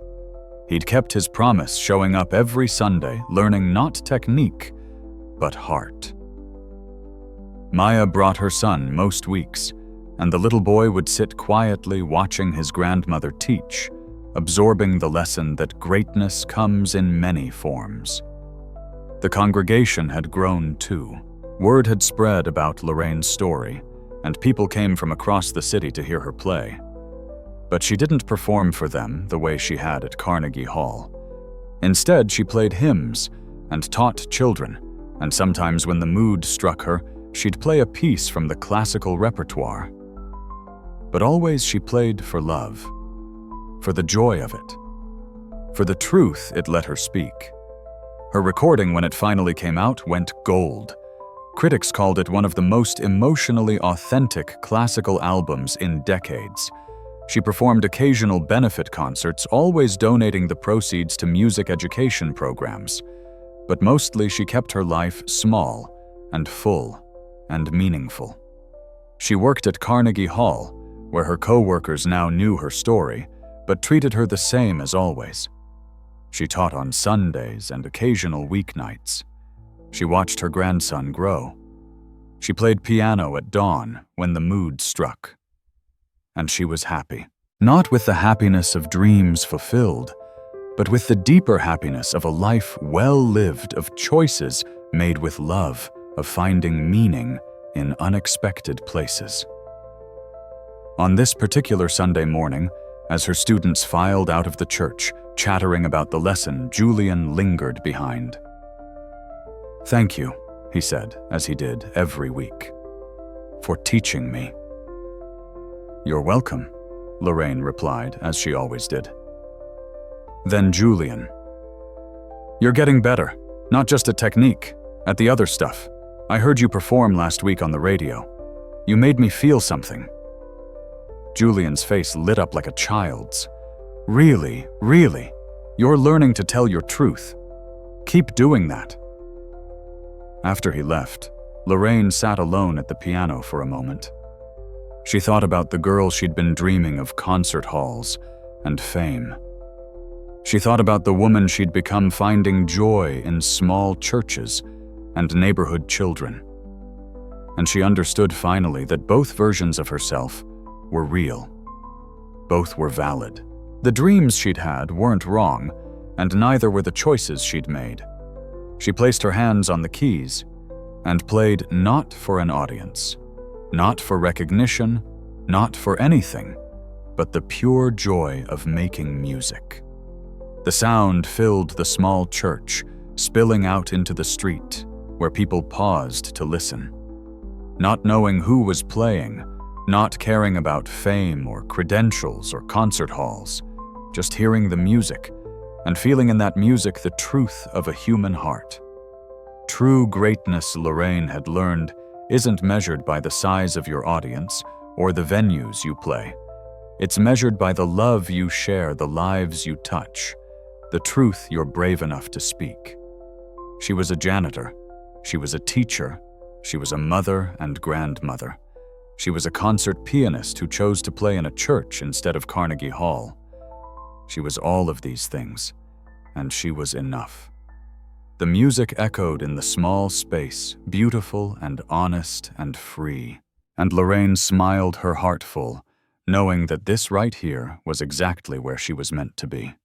He'd kept his promise, showing up every Sunday, learning not technique, but heart. Maya brought her son most weeks, and the little boy would sit quietly watching his grandmother teach, absorbing the lesson that greatness comes in many forms. The congregation had grown too. Word had spread about Lorraine's story, and people came from across the city to hear her play. But she didn't perform for them the way she had at Carnegie Hall. Instead, she played hymns and taught children, and sometimes when the mood struck her, she'd play a piece from the classical repertoire. But always she played for love, for the joy of it, for the truth it let her speak. Her recording, when it finally came out, went gold. Critics called it one of the most emotionally authentic classical albums in decades. She performed occasional benefit concerts, always donating the proceeds to music education programs. But mostly she kept her life small and full and meaningful. She worked at Carnegie Hall, where her co-workers now knew her story, but treated her the same as always. She taught on Sundays and occasional weeknights. She watched her grandson grow. She played piano at dawn when the mood struck. And she was happy. Not with the happiness of dreams fulfilled, but with the deeper happiness of a life well lived, of choices made with love of finding meaning in unexpected places. On this particular Sunday morning, as her students filed out of the church, chattering about the lesson, Julian lingered behind. "Thank you," he said, as he did every week, "for teaching me." "You're welcome," Lorraine replied, as she always did. Then Julian. "You're getting better, not just at technique, at the other stuff. I heard you perform last week on the radio. You made me feel something." Julian's face lit up like a child's. "Really, really? You're learning to tell your truth. Keep doing that." After he left, Lorraine sat alone at the piano for a moment. She thought about the girl she'd been dreaming of concert halls and fame. She thought about the woman she'd become finding joy in small churches and neighborhood children. And she understood finally that both versions of herself were real. Both were valid. The dreams she'd had weren't wrong, and neither were the choices she'd made. She placed her hands on the keys and played not for an audience, not for recognition, not for anything, but the pure joy of making music. The sound filled the small church, spilling out into the street, where people paused to listen. Not knowing who was playing, not caring about fame or credentials or concert halls, just hearing the music and feeling in that music the truth of a human heart. True greatness, Lorraine had learned, isn't measured by the size of your audience or the venues you play. It's measured by the love you share, the lives you touch, the truth you're brave enough to speak. She was a janitor. She was a teacher. She was a mother and grandmother. She was a concert pianist who chose to play in a church instead of Carnegie Hall. She was all of these things, and she was enough. The music echoed in the small space, beautiful and honest and free. And Lorraine smiled her heart full, knowing that this right here was exactly where she was meant to be.